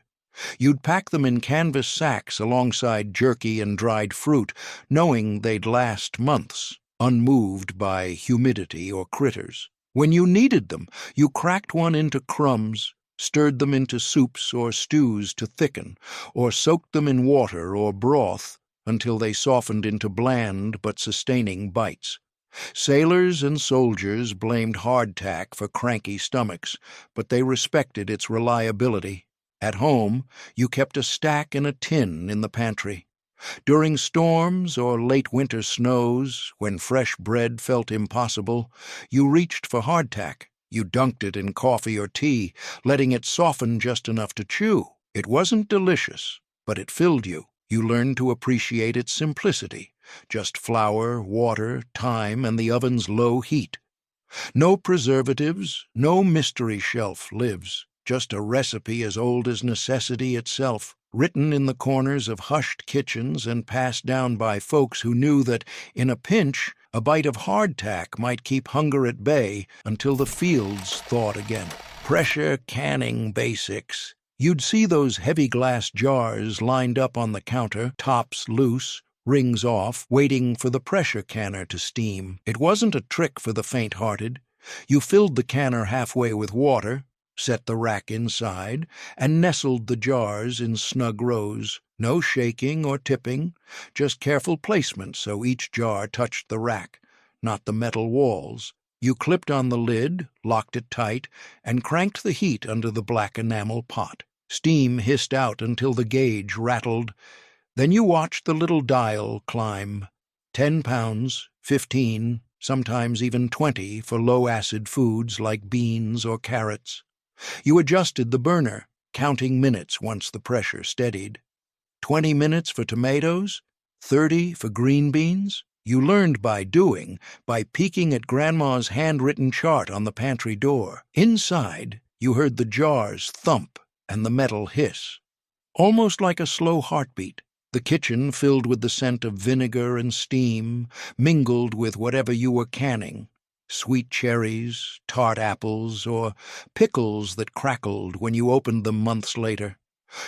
You'd pack them in canvas sacks alongside jerky and dried fruit, knowing they'd last months. unmoved by humidity or critters. When you needed them, you cracked one into crumbs, stirred them into soups or stews to thicken, or soaked them in water or broth until they softened into bland but sustaining bites. Sailors and soldiers blamed hardtack for cranky stomachs, but they respected its reliability. At home, you kept a stack in a tin in the pantry. During storms or late winter snows, when fresh bread felt impossible, you reached for hardtack. You dunked it in coffee or tea, letting it soften just enough to chew. It wasn't delicious, but it filled you. You learned to appreciate its simplicity. Just flour, water, thyme, and the oven's low heat. No preservatives, no mystery shelf lives. Just a recipe as old as necessity itself, written in the corners of hushed kitchens and passed down by folks who knew that, in a pinch, a bite of hardtack might keep hunger at bay until the fields thawed again. Pressure canning basics. You'd see those heavy glass jars lined up on the counter, tops loose, rings off, waiting for the pressure canner to steam. It wasn't a trick for the faint-hearted. You filled the canner halfway with water, set the rack inside, and nestled the jars in snug rows. No shaking or tipping, just careful placement so each jar touched the rack, not the metal walls. You clipped on the lid, locked it tight, and cranked the heat under the black enamel pot. Steam hissed out until the gauge rattled. Then you watched the little dial climb. 10 pounds, 15, sometimes even 20 for low-acid foods like beans or carrots. You adjusted the burner, counting minutes once the pressure steadied. 20 minutes for tomatoes, 30 for green beans. You learned by doing, by peeking at Grandma's handwritten chart on the pantry door. Inside, you heard the jars thump and the metal hiss, almost like a slow heartbeat. The kitchen filled with the scent of vinegar and steam, mingled with whatever you were canning. Sweet cherries, tart apples, or pickles that crackled when you opened them months later.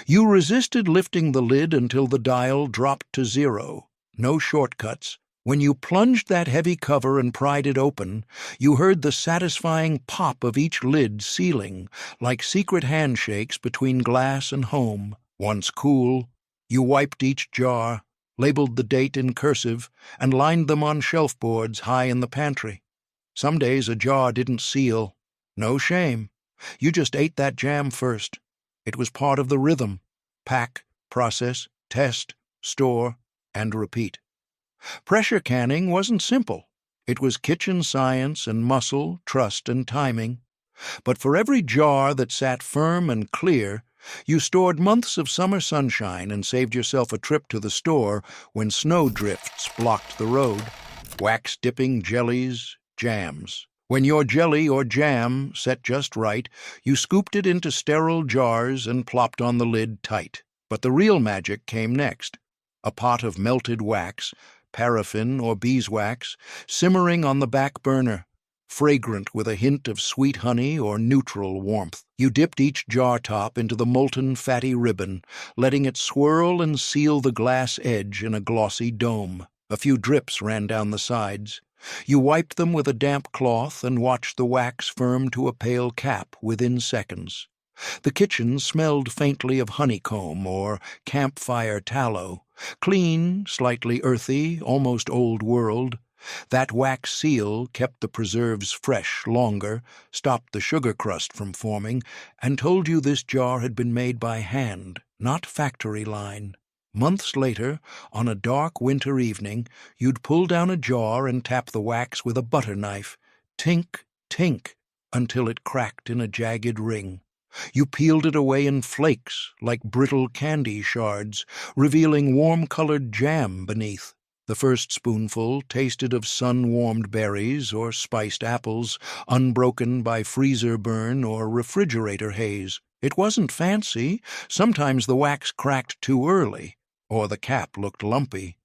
You resisted lifting the lid until the dial dropped to 0. No shortcuts. When you plunged that heavy cover and pried it open, you heard the satisfying pop of each lid sealing, like secret handshakes between glass and home. Once cool, you wiped each jar, labeled the date in cursive, and lined them on shelf boards high in the pantry. Some days a jar didn't seal. No shame. You just ate that jam first. It was part of the rhythm. Pack, process, test, store, and repeat. Pressure canning wasn't simple. It was kitchen science and muscle, trust, and timing. But for every jar that sat firm and clear, you stored months of summer sunshine and saved yourself a trip to the store when snowdrifts blocked the road. Wax-dipping jellies, jams. When your jelly or jam set just right, you scooped it into sterile jars and plopped on the lid tight. But the real magic came next. A pot of melted wax, paraffin or beeswax, simmering on the back burner, fragrant with a hint of sweet honey or neutral warmth. You dipped each jar top into the molten fatty ribbon, letting it swirl and seal the glass edge in a glossy dome. A few drips ran down the sides. You wiped them with a damp cloth and watched the wax firm to a pale cap within seconds. The kitchen smelled faintly of honeycomb or campfire tallow, clean, slightly earthy, almost old-world. That wax seal kept the preserves fresh longer, stopped the sugar crust from forming, and told you this jar had been made by hand, not factory line. Months later, on a dark winter evening, you'd pull down a jar and tap the wax with a butter knife, tink, tink, until it cracked in a jagged ring. You peeled it away in flakes, like brittle candy shards, revealing warm-colored jam beneath. The first spoonful tasted of sun-warmed berries or spiced apples, unbroken by freezer burn or refrigerator haze. It wasn't fancy. Sometimes the wax cracked too early, or the cap looked lumpy.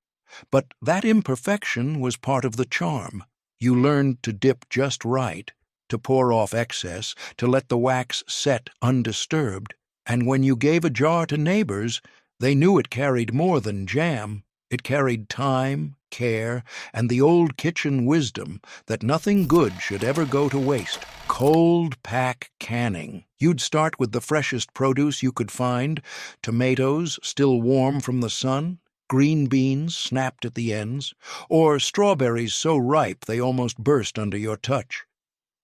But that imperfection was part of the charm. You learned to dip just right, to pour off excess, to let the wax set undisturbed. And when you gave a jar to neighbors, they knew it carried more than jam. It carried time, care, and the old kitchen wisdom that nothing good should ever go to waste. Cold pack canning. You'd start with the freshest produce you could find, tomatoes still warm from the sun, green beans snapped at the ends, or strawberries so ripe they almost burst under your touch.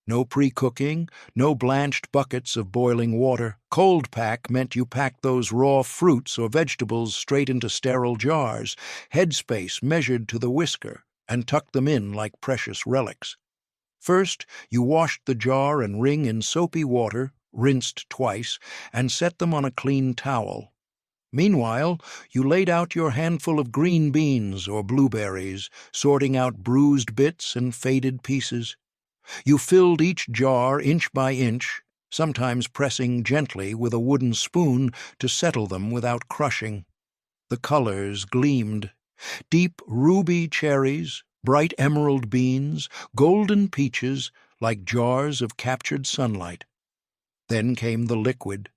No pre-cooking, no blanched buckets of boiling water. Cold pack meant you packed those raw fruits or vegetables straight into sterile jars, headspace measured to the whisker, and tucked them in like precious relics. First, you washed the jar and ring in soapy water, rinsed twice, and set them on a clean towel. Meanwhile, you laid out your handful of green beans or blueberries, sorting out bruised bits and faded pieces. You filled each jar inch by inch, sometimes pressing gently with a wooden spoon to settle them without crushing. The colors gleamed. Deep ruby cherries, bright emerald beans, golden peaches, like jars of captured sunlight. Then came the liquid.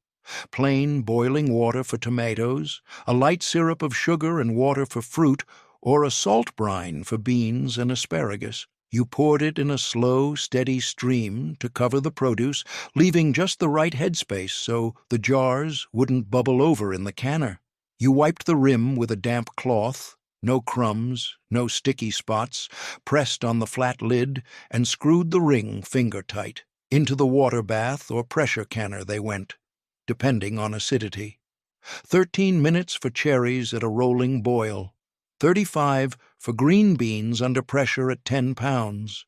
Plain boiling water for tomatoes, a light syrup of sugar and water for fruit, or a salt brine for beans and asparagus. You poured it in a slow, steady stream to cover the produce, leaving just the right headspace so the jars wouldn't bubble over in the canner. You wiped the rim with a damp cloth, no crumbs, no sticky spots, pressed on the flat lid, and screwed the ring finger-tight. Into the water bath or pressure canner they went, depending on acidity. 13 minutes for cherries at a rolling boil. 35 for green beans under pressure at 10 pounds.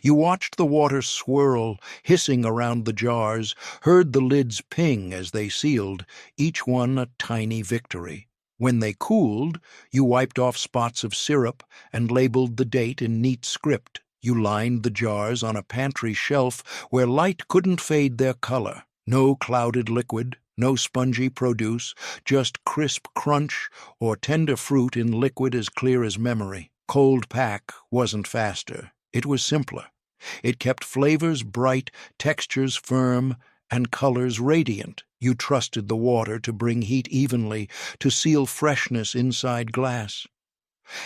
You watched the water swirl, hissing around the jars, heard the lids ping as they sealed, each one a tiny victory. When they cooled, you wiped off spots of syrup and labeled the date in neat script. You lined the jars on a pantry shelf where light couldn't fade their color. No clouded liquid, no spongy produce, just crisp crunch or tender fruit in liquid as clear as memory. Cold pack wasn't faster. It was simpler. It kept flavors bright, textures firm, and colors radiant. You trusted the water to bring heat evenly, to seal freshness inside glass.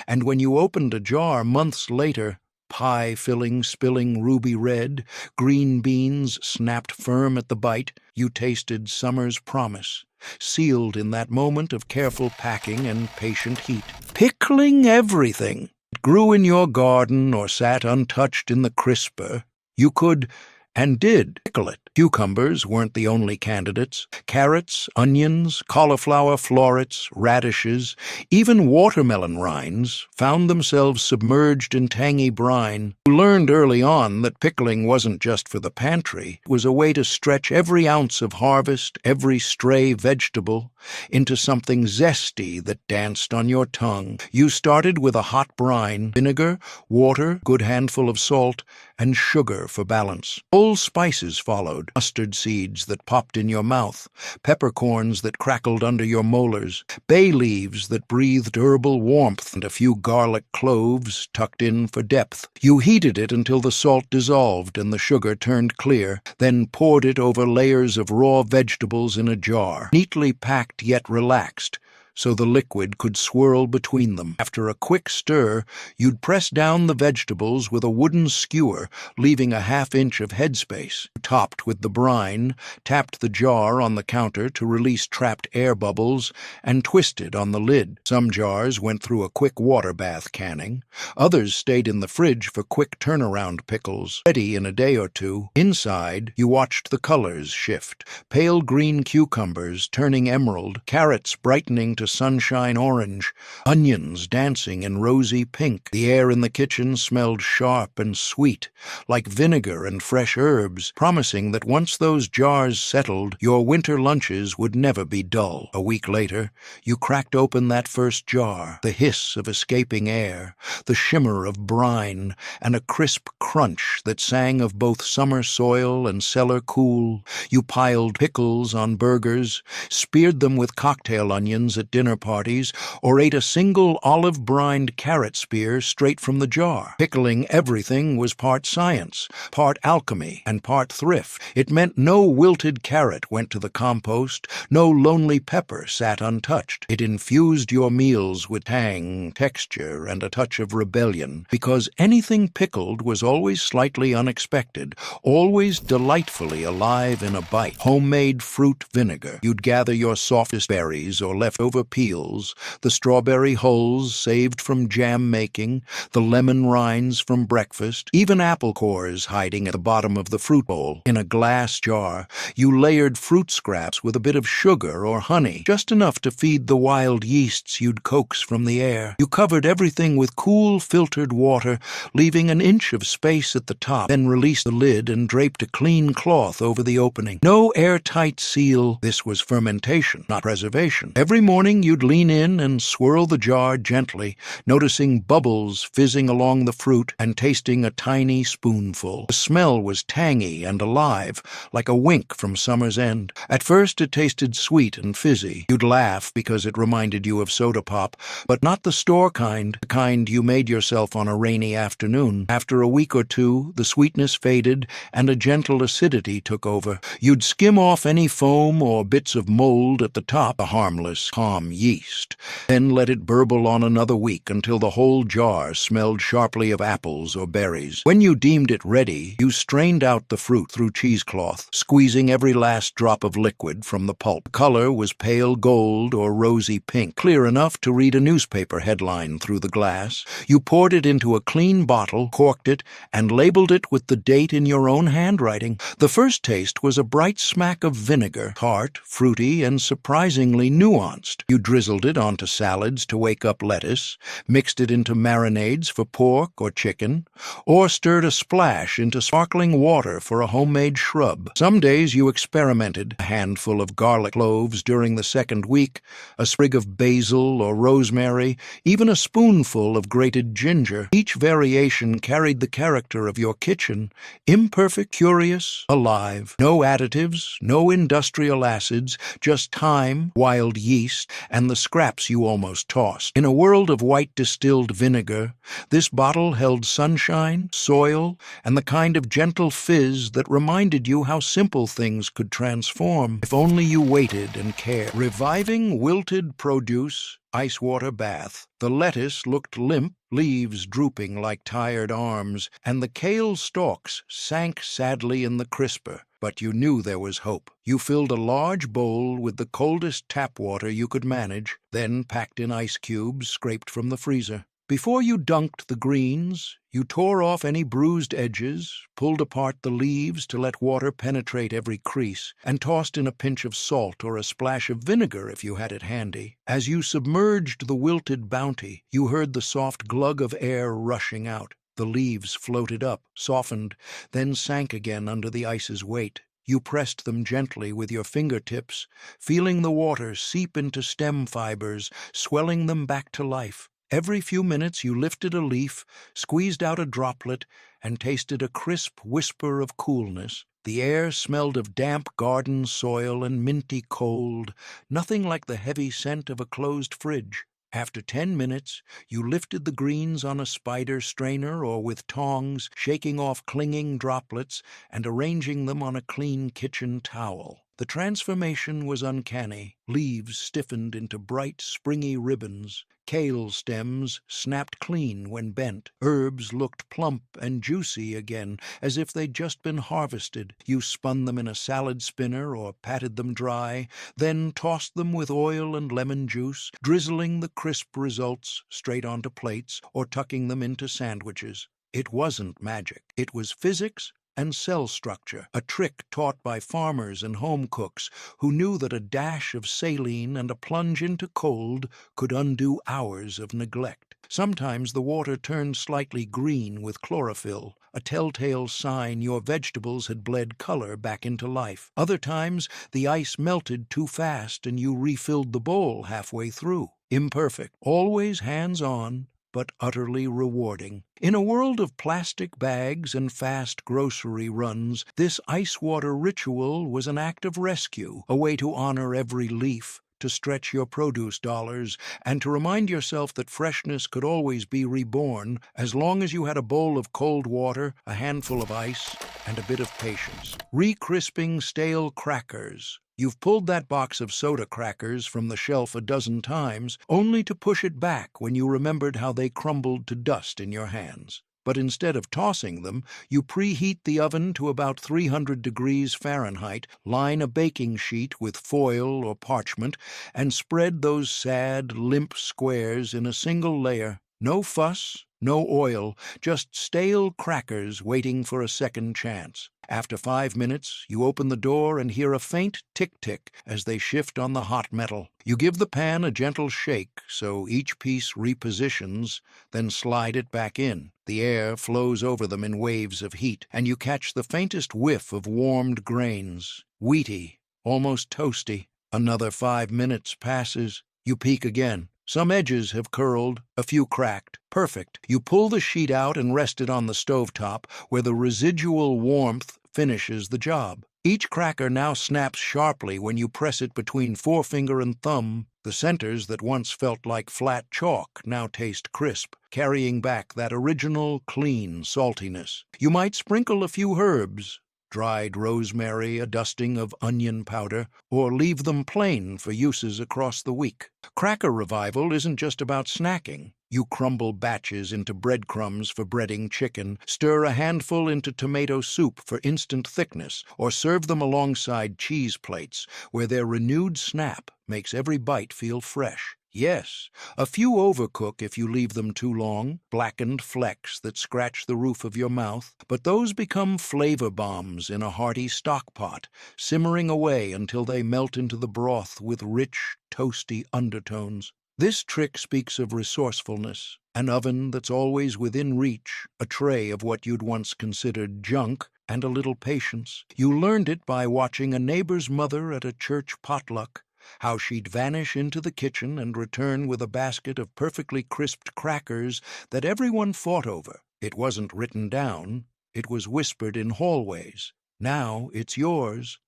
And when you opened a jar months later, pie filling spilling ruby red, green beans snapped firm at the bite, you tasted summer's promise, sealed in that moment of careful packing and patient heat. Pickling everything. It grew in your garden or sat untouched in the crisper. You could and did pickle it. Cucumbers weren't the only candidates. Carrots, onions, cauliflower florets, radishes, even watermelon rinds found themselves submerged in tangy brine. You learned early on that pickling wasn't just for the pantry. It was a way to stretch every ounce of harvest, every stray vegetable, into something zesty that danced on your tongue. You started with a hot brine, vinegar, water, good handful of salt, and sugar for balance. Whole spices followed, mustard seeds that popped in your mouth, peppercorns that crackled under your molars, bay leaves that breathed herbal warmth, and a few garlic cloves tucked in for depth. You heated it until the salt dissolved and the sugar turned clear, then poured it over layers of raw vegetables in a jar, neatly packed yet relaxed, so the liquid could swirl between them. After a quick stir, you'd press down the vegetables with a wooden skewer, leaving a half-inch of headspace. Topped with the brine, tapped the jar on the counter to release trapped air bubbles, and twisted on the lid. Some jars went through a quick water bath canning. Others stayed in the fridge for quick turnaround pickles, ready in a day or two. Inside, you watched the colors shift. Pale green cucumbers turning emerald, carrots brightening to sunshine orange, onions dancing in rosy pink. The air in the kitchen smelled sharp and sweet, like vinegar and fresh herbs, promising that once those jars settled, your winter lunches would never be dull. A week later, you cracked open that first jar, the hiss of escaping air, the shimmer of brine, and a crisp crunch that sang of both summer soil and cellar cool. You piled pickles on burgers, speared them with cocktail onions at dinner parties or ate a single olive-brined carrot spear straight from the jar. Pickling everything was part science, part alchemy, and part thrift. It meant no wilted carrot went to the compost, no lonely pepper sat untouched. It infused your meals with tang, texture, and a touch of rebellion, because anything pickled was always slightly unexpected, always delightfully alive in a bite. Homemade fruit vinegar. You'd gather your softest berries or leftover peels, the strawberry hulls saved from jam making, the lemon rinds from breakfast, even apple cores hiding at the bottom of the fruit bowl. In a glass jar, you layered fruit scraps with a bit of sugar or honey, just enough to feed the wild yeasts you'd coax from the air. You covered everything with cool, filtered water, leaving an inch of space at the top, then released the lid and draped a clean cloth over the opening. No airtight seal. This was fermentation, not preservation. Every morning you'd lean in and swirl the jar gently, noticing bubbles fizzing along the fruit and tasting a tiny spoonful. The smell was tangy and alive, like a wink from summer's end. At first it tasted sweet and fizzy. You'd laugh because it reminded you of soda pop, but not the store kind, the kind you made yourself on a rainy afternoon. After a week or two, the sweetness faded and a gentle acidity took over. You'd skim off any foam or bits of mold at the top, a harmless, calm yeast, then let it burble on another week until the whole jar smelled sharply of apples or berries. When you deemed it ready, you strained out the fruit through cheesecloth, squeezing every last drop of liquid from the pulp. The color was pale gold or rosy pink, clear enough to read a newspaper headline through the glass. You poured it into a clean bottle, corked it, and labeled it with the date in your own handwriting. The first taste was a bright smack of vinegar, tart, fruity, and surprisingly nuanced. You drizzled it onto salads to wake up lettuce, mixed it into marinades for pork or chicken, or stirred a splash into sparkling water for a homemade shrub. Some days you experimented, a handful of garlic cloves during the second week, a sprig of basil or rosemary, even a spoonful of grated ginger. Each variation carried the character of your kitchen, imperfect, curious, alive. No additives, no industrial acids, just thyme, wild yeast, and the scraps you almost tossed. In a world of white distilled vinegar, this bottle held sunshine, soil, and the kind of gentle fizz that reminded you how simple things could transform if only you waited and cared. Reviving wilted produce, icewater bath. The lettuce looked limp, leaves drooping like tired arms, and the kale stalks sank sadly in the crisper. But you knew there was hope. You filled a large bowl with the coldest tap water you could manage, then packed in ice cubes scraped from the freezer. Before you dunked the greens, you tore off any bruised edges, pulled apart the leaves to let water penetrate every crease, and tossed in a pinch of salt or a splash of vinegar if you had it handy. As you submerged the wilted bounty, you heard the soft glug of air rushing out. The leaves floated up, softened, then sank again under the ice's weight. You pressed them gently with your fingertips, feeling the water seep into stem fibers, swelling them back to life. Every few minutes you lifted a leaf, squeezed out a droplet, and tasted a crisp whisper of coolness. The air smelled of damp garden soil and minty cold, nothing like the heavy scent of a closed fridge. After 10 minutes, you lifted the greens on a spider strainer or with tongs, shaking off clinging droplets and arranging them on a clean kitchen towel. The transformation was uncanny. Leaves stiffened into bright, springy ribbons. Kale stems snapped clean when bent. Herbs looked plump and juicy again, as if they'd just been harvested. You spun them in a salad spinner or patted them dry, then tossed them with oil and lemon juice, drizzling the crisp results straight onto plates or tucking them into sandwiches. It wasn't magic. It was physics and cell structure, a trick taught by farmers and home cooks who knew that a dash of saline and a plunge into cold could undo hours of neglect. Sometimes the water turned slightly green with chlorophyll, a telltale sign your vegetables had bled color back into life. Other times, the ice melted too fast and you refilled the bowl halfway through. Imperfect, always hands-on, but utterly rewarding. In a world of plastic bags and fast grocery runs, this ice water ritual was an act of rescue, a way to honor every leaf, to stretch your produce dollars and to remind yourself that freshness could always be reborn as long as you had a bowl of cold water, a handful of ice, and a bit of patience. Re-crisping stale crackers. You've pulled that box of soda crackers from the shelf a dozen times, only to push it back when you remembered how they crumbled to dust in your hands. But instead of tossing them, you preheat the oven to about 300 degrees Fahrenheit, line a baking sheet with foil or parchment, and spread those sad, limp squares in a single layer. No fuss, no oil, just stale crackers waiting for a second chance. After 5 minutes, you open the door and hear a faint tick-tick as they shift on the hot metal. You give the pan a gentle shake so each piece repositions, then slide it back in. The air flows over them in waves of heat, and you catch the faintest whiff of warmed grains. Wheaty, almost toasty. Another 5 minutes passes. You peek again. Some edges have curled, a few cracked. Perfect. You pull the sheet out and rest it on the stovetop, where the residual warmth finishes the job. Each cracker now snaps sharply when you press it between forefinger and thumb. The centers that once felt like flat chalk now taste crisp, carrying back that original, clean saltiness. You might sprinkle a few herbs, dried rosemary, a dusting of onion powder, or leave them plain for uses across the week. Cracker revival isn't just about snacking. You crumble batches into breadcrumbs for breading chicken, stir a handful into tomato soup for instant thickness, or serve them alongside cheese plates, where their renewed snap makes every bite feel fresh. Yes, a few overcook if you leave them too long, blackened flecks that scratch the roof of your mouth, but those become flavor bombs in a hearty stock pot, simmering away until they melt into the broth with rich, toasty undertones. This trick speaks of resourcefulness, an oven that's always within reach, a tray of what you'd once considered junk, and a little patience. You learned it by watching a neighbor's mother at a church potluck, how she'd vanish into the kitchen and return with a basket of perfectly crisped crackers that everyone fought over. It wasn't written down, it was whispered in hallways. Now it's yours.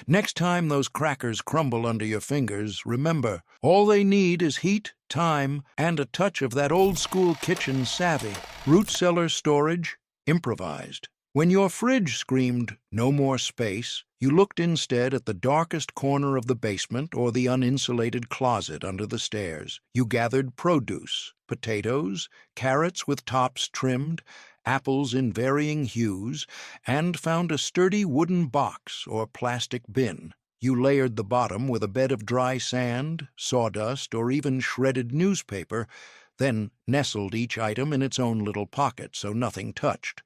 Next time those crackers crumble under your fingers, remember, all they need is heat, time, and a touch of that old-school kitchen savvy. Root cellar storage, improvised. When your fridge screamed, "No more space," you looked instead at the darkest corner of the basement or the uninsulated closet under the stairs. You gathered produce, potatoes, carrots with tops trimmed, apples in varying hues, and found a sturdy wooden box or plastic bin. You layered the bottom with a bed of dry sand, sawdust, or even shredded newspaper, then nestled each item in its own little pocket so nothing touched.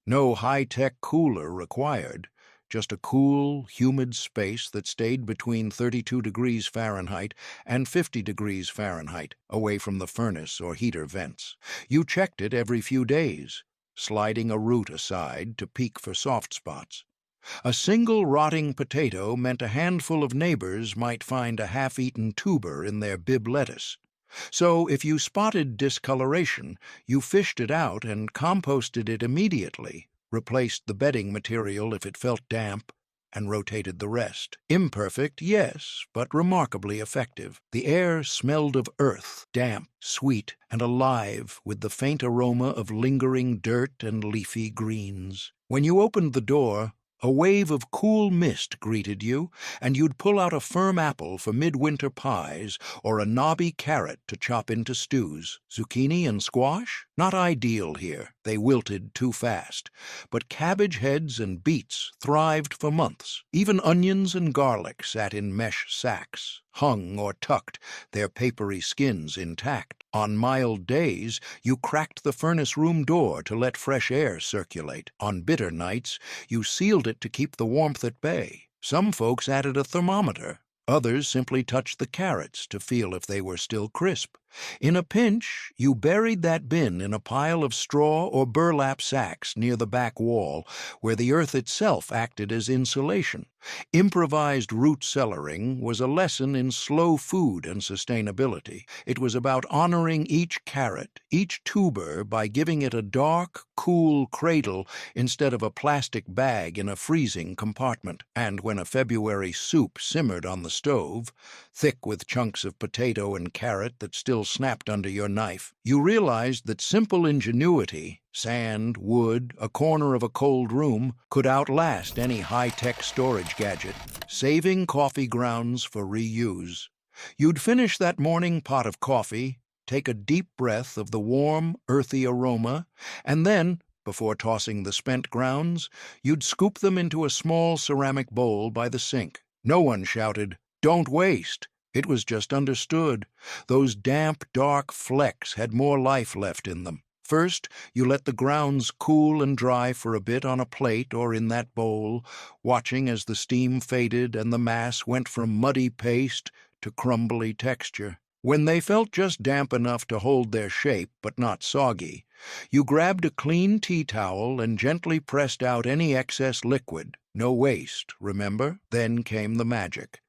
No high-tech cooler required, just a cool, humid space that stayed between 32 degrees Fahrenheit and 50 degrees Fahrenheit, away from the furnace or heater vents. You checked it every few days, sliding a root aside to peek for soft spots. A single rotting potato meant a handful of neighbors might find a half-eaten tuber in their Bibb lettuce. So if you spotted discoloration, you fished it out and composted it immediately, replaced the bedding material if it felt damp, and rotated the rest. Imperfect, yes, but remarkably effective. The air smelled of earth, damp, sweet, and alive with the faint aroma of lingering dirt and leafy greens. When you opened the door, a wave of cool mist greeted you, and you'd pull out a firm apple for midwinter pies or a knobby carrot to chop into stews. Zucchini and squash? Not ideal here. They wilted too fast. But cabbage heads and beets thrived for months. Even onions and garlic sat in mesh sacks, hung or tucked, their papery skins intact. On mild days, you cracked the furnace room door to let fresh air circulate. On bitter nights, you sealed it to keep the warmth at bay. Some folks added a thermometer. Others simply touched the carrots to feel if they were still crisp. In a pinch, you buried that bin in a pile of straw or burlap sacks near the back wall, where the earth itself acted as insulation. Improvised root cellaring was a lesson in slow food and sustainability. It was about honoring each carrot, each tuber, by giving it a dark, cool cradle instead of a plastic bag in a freezing compartment. And when a February soup simmered on the stove, thick with chunks of potato and carrot that still snapped under your knife, you realized that simple ingenuity, sand, wood, a corner of a cold room, could outlast any high-tech storage gadget, saving coffee grounds for reuse. You'd finish that morning pot of coffee, take a deep breath of the warm, earthy aroma, and then, before tossing the spent grounds, you'd scoop them into a small ceramic bowl by the sink. No one shouted, "Don't waste." It was just understood. Those damp, dark flecks had more life left in them. First, you let the grounds cool and dry for a bit on a plate or in that bowl, watching as the steam faded and the mass went from muddy paste to crumbly texture. When they felt just damp enough to hold their shape but not soggy, you grabbed a clean tea towel and gently pressed out any excess liquid. No waste, remember? Then came the magic.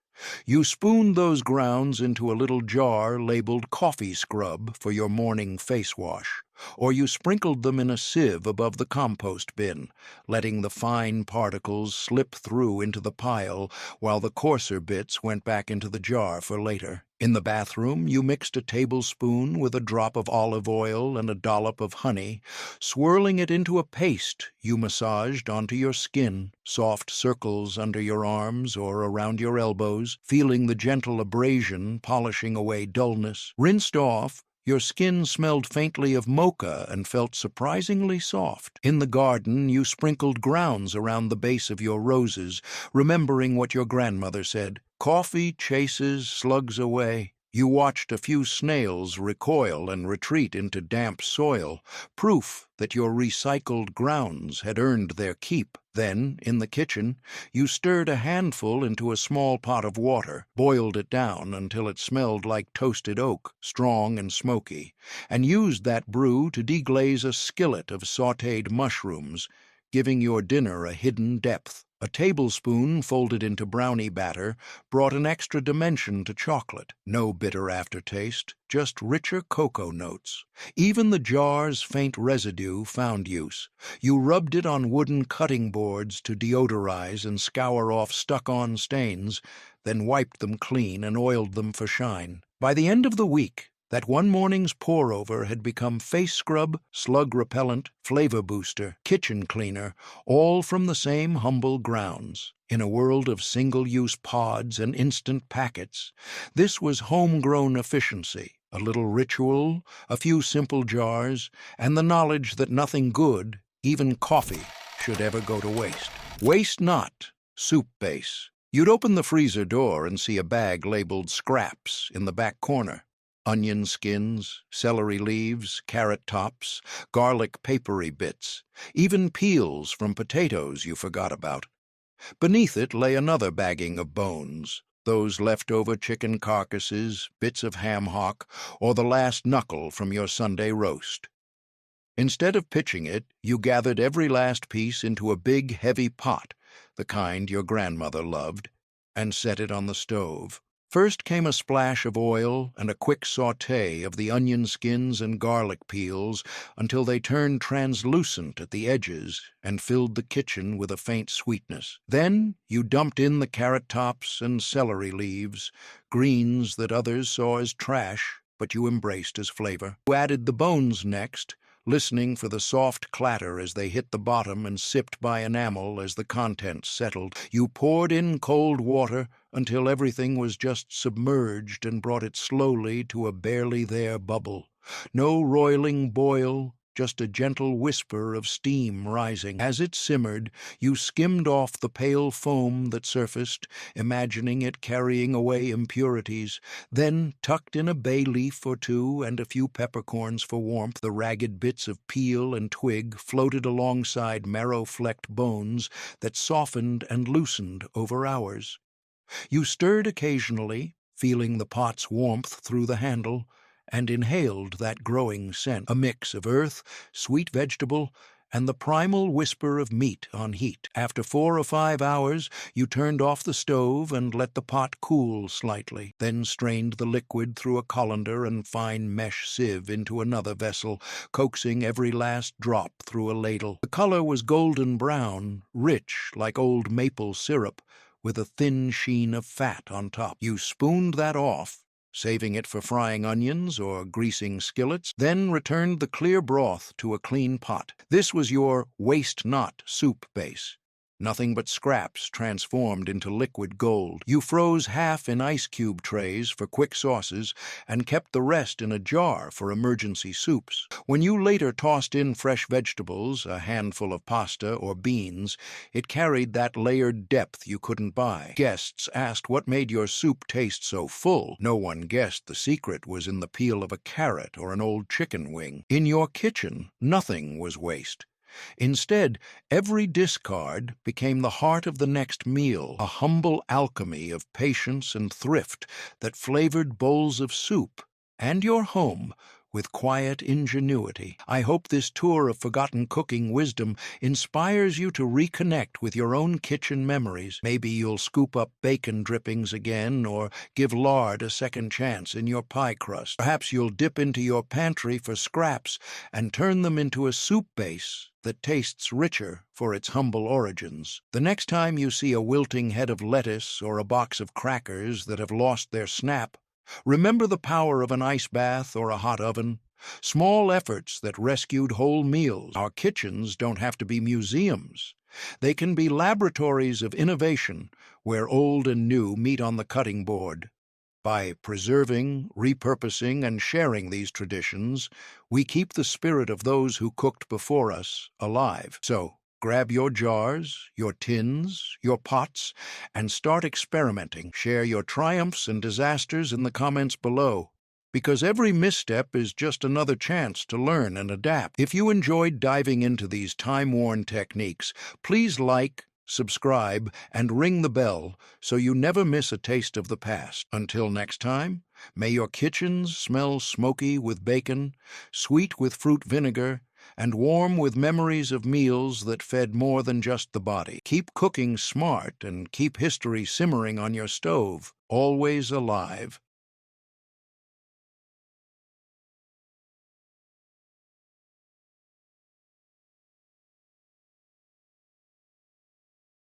You spooned those grounds into a little jar labeled coffee scrub for your morning face wash, or you sprinkled them in a sieve above the compost bin, letting the fine particles slip through into the pile while the coarser bits went back into the jar for later. In the bathroom, you mixed a tablespoon with a drop of olive oil and a dollop of honey, swirling it into a paste you massaged onto your skin, soft circles under your arms or around your elbows, feeling the gentle abrasion polishing away dullness. Rinsed off, your skin smelled faintly of mocha and felt surprisingly soft. In the garden, you sprinkled grounds around the base of your roses, remembering what your grandmother said, "Coffee chases slugs away." You watched a few snails recoil and retreat into damp soil, proof that your recycled grounds had earned their keep. Then, in the kitchen, you stirred a handful into a small pot of water, boiled it down until it smelled like toasted oak, strong and smoky, and used that brew to deglaze a skillet of sautéed mushrooms, giving your dinner a hidden depth. A tablespoon folded into brownie batter brought an extra dimension to chocolate. No bitter aftertaste, just richer cocoa notes. Even the jar's faint residue found use. You rubbed it on wooden cutting boards to deodorize and scour off stuck-on stains, then wiped them clean and oiled them for shine. By the end of the week, that one morning's pour-over had become face scrub, slug repellent, flavor booster, kitchen cleaner, all from the same humble grounds. In a world of single-use pods and instant packets, this was homegrown efficiency, a little ritual, a few simple jars, and the knowledge that nothing good, even coffee, should ever go to waste. Waste not, soup base. You'd open the freezer door and see a bag labeled scraps in the back corner. Onion skins, celery leaves, carrot tops, garlic papery bits, even peels from potatoes you forgot about. Beneath it lay another bagging of bones, those leftover chicken carcasses, bits of ham hock, or the last knuckle from your Sunday roast. Instead of pitching it, you gathered every last piece into a big, heavy pot, the kind your grandmother loved, and set it on the stove. First came a splash of oil and a quick sauté of the onion skins and garlic peels until they turned translucent at the edges and filled the kitchen with a faint sweetness. Then you dumped in the carrot tops and celery leaves, greens that others saw as trash, but you embraced as flavor. You added the bones next, listening for the soft clatter as they hit the bottom and sipped by enamel as the contents settled. You poured in cold water until everything was just submerged and brought it slowly to a barely there bubble. No roiling boil, just a gentle whisper of steam rising. As it simmered, you skimmed off the pale foam that surfaced, imagining it carrying away impurities, then tucked in a bay leaf or two and a few peppercorns for warmth. The ragged bits of peel and twig floated alongside marrow-flecked bones that softened and loosened over hours. You stirred occasionally, feeling the pot's warmth through the handle, and inhaled that growing scent, a mix of earth, sweet vegetable, and the primal whisper of meat on heat. After 4 or 5 hours, you turned off the stove and let the pot cool slightly, then strained the liquid through a colander and fine mesh sieve into another vessel, coaxing every last drop through a ladle. The color was golden brown, rich like old maple syrup, with a thin sheen of fat on top. You spooned that off, saving it for frying onions or greasing skillets, then returned the clear broth to a clean pot. This was your waste-not soup base. Nothing but scraps transformed into liquid gold. You froze half in ice cube trays for quick sauces and kept the rest in a jar for emergency soups. When you later tossed in fresh vegetables, a handful of pasta or beans, it carried that layered depth you couldn't buy. Guests asked what made your soup taste so full. No one guessed the secret was in the peel of a carrot or an old chicken wing. In your kitchen, nothing was waste. Instead, every discard became the heart of the next meal, a humble alchemy of patience and thrift that flavored bowls of soup and your home with quiet ingenuity. I hope this tour of forgotten cooking wisdom inspires you to reconnect with your own kitchen memories. Maybe you'll scoop up bacon drippings again or give lard a second chance in your pie crust. Perhaps you'll dip into your pantry for scraps and turn them into a soup base that tastes richer for its humble origins. The next time you see a wilting head of lettuce or a box of crackers that have lost their snap, remember the power of an ice bath or a hot oven, small efforts that rescued whole meals. Our kitchens don't have to be museums. They can be laboratories of innovation where old and new meet on the cutting board. By preserving, repurposing, and sharing these traditions, we keep the spirit of those who cooked before us alive. So, grab your jars, your tins, your pots, and start experimenting. Share your triumphs and disasters in the comments below, because every misstep is just another chance to learn and adapt. If you enjoyed diving into these time-worn techniques, please like, subscribe, and ring the bell so you never miss a taste of the past. Until next time, may your kitchens smell smoky with bacon, sweet with fruit vinegar, and warm with memories of meals that fed more than just the body. Keep cooking smart and keep history simmering on your stove, always alive.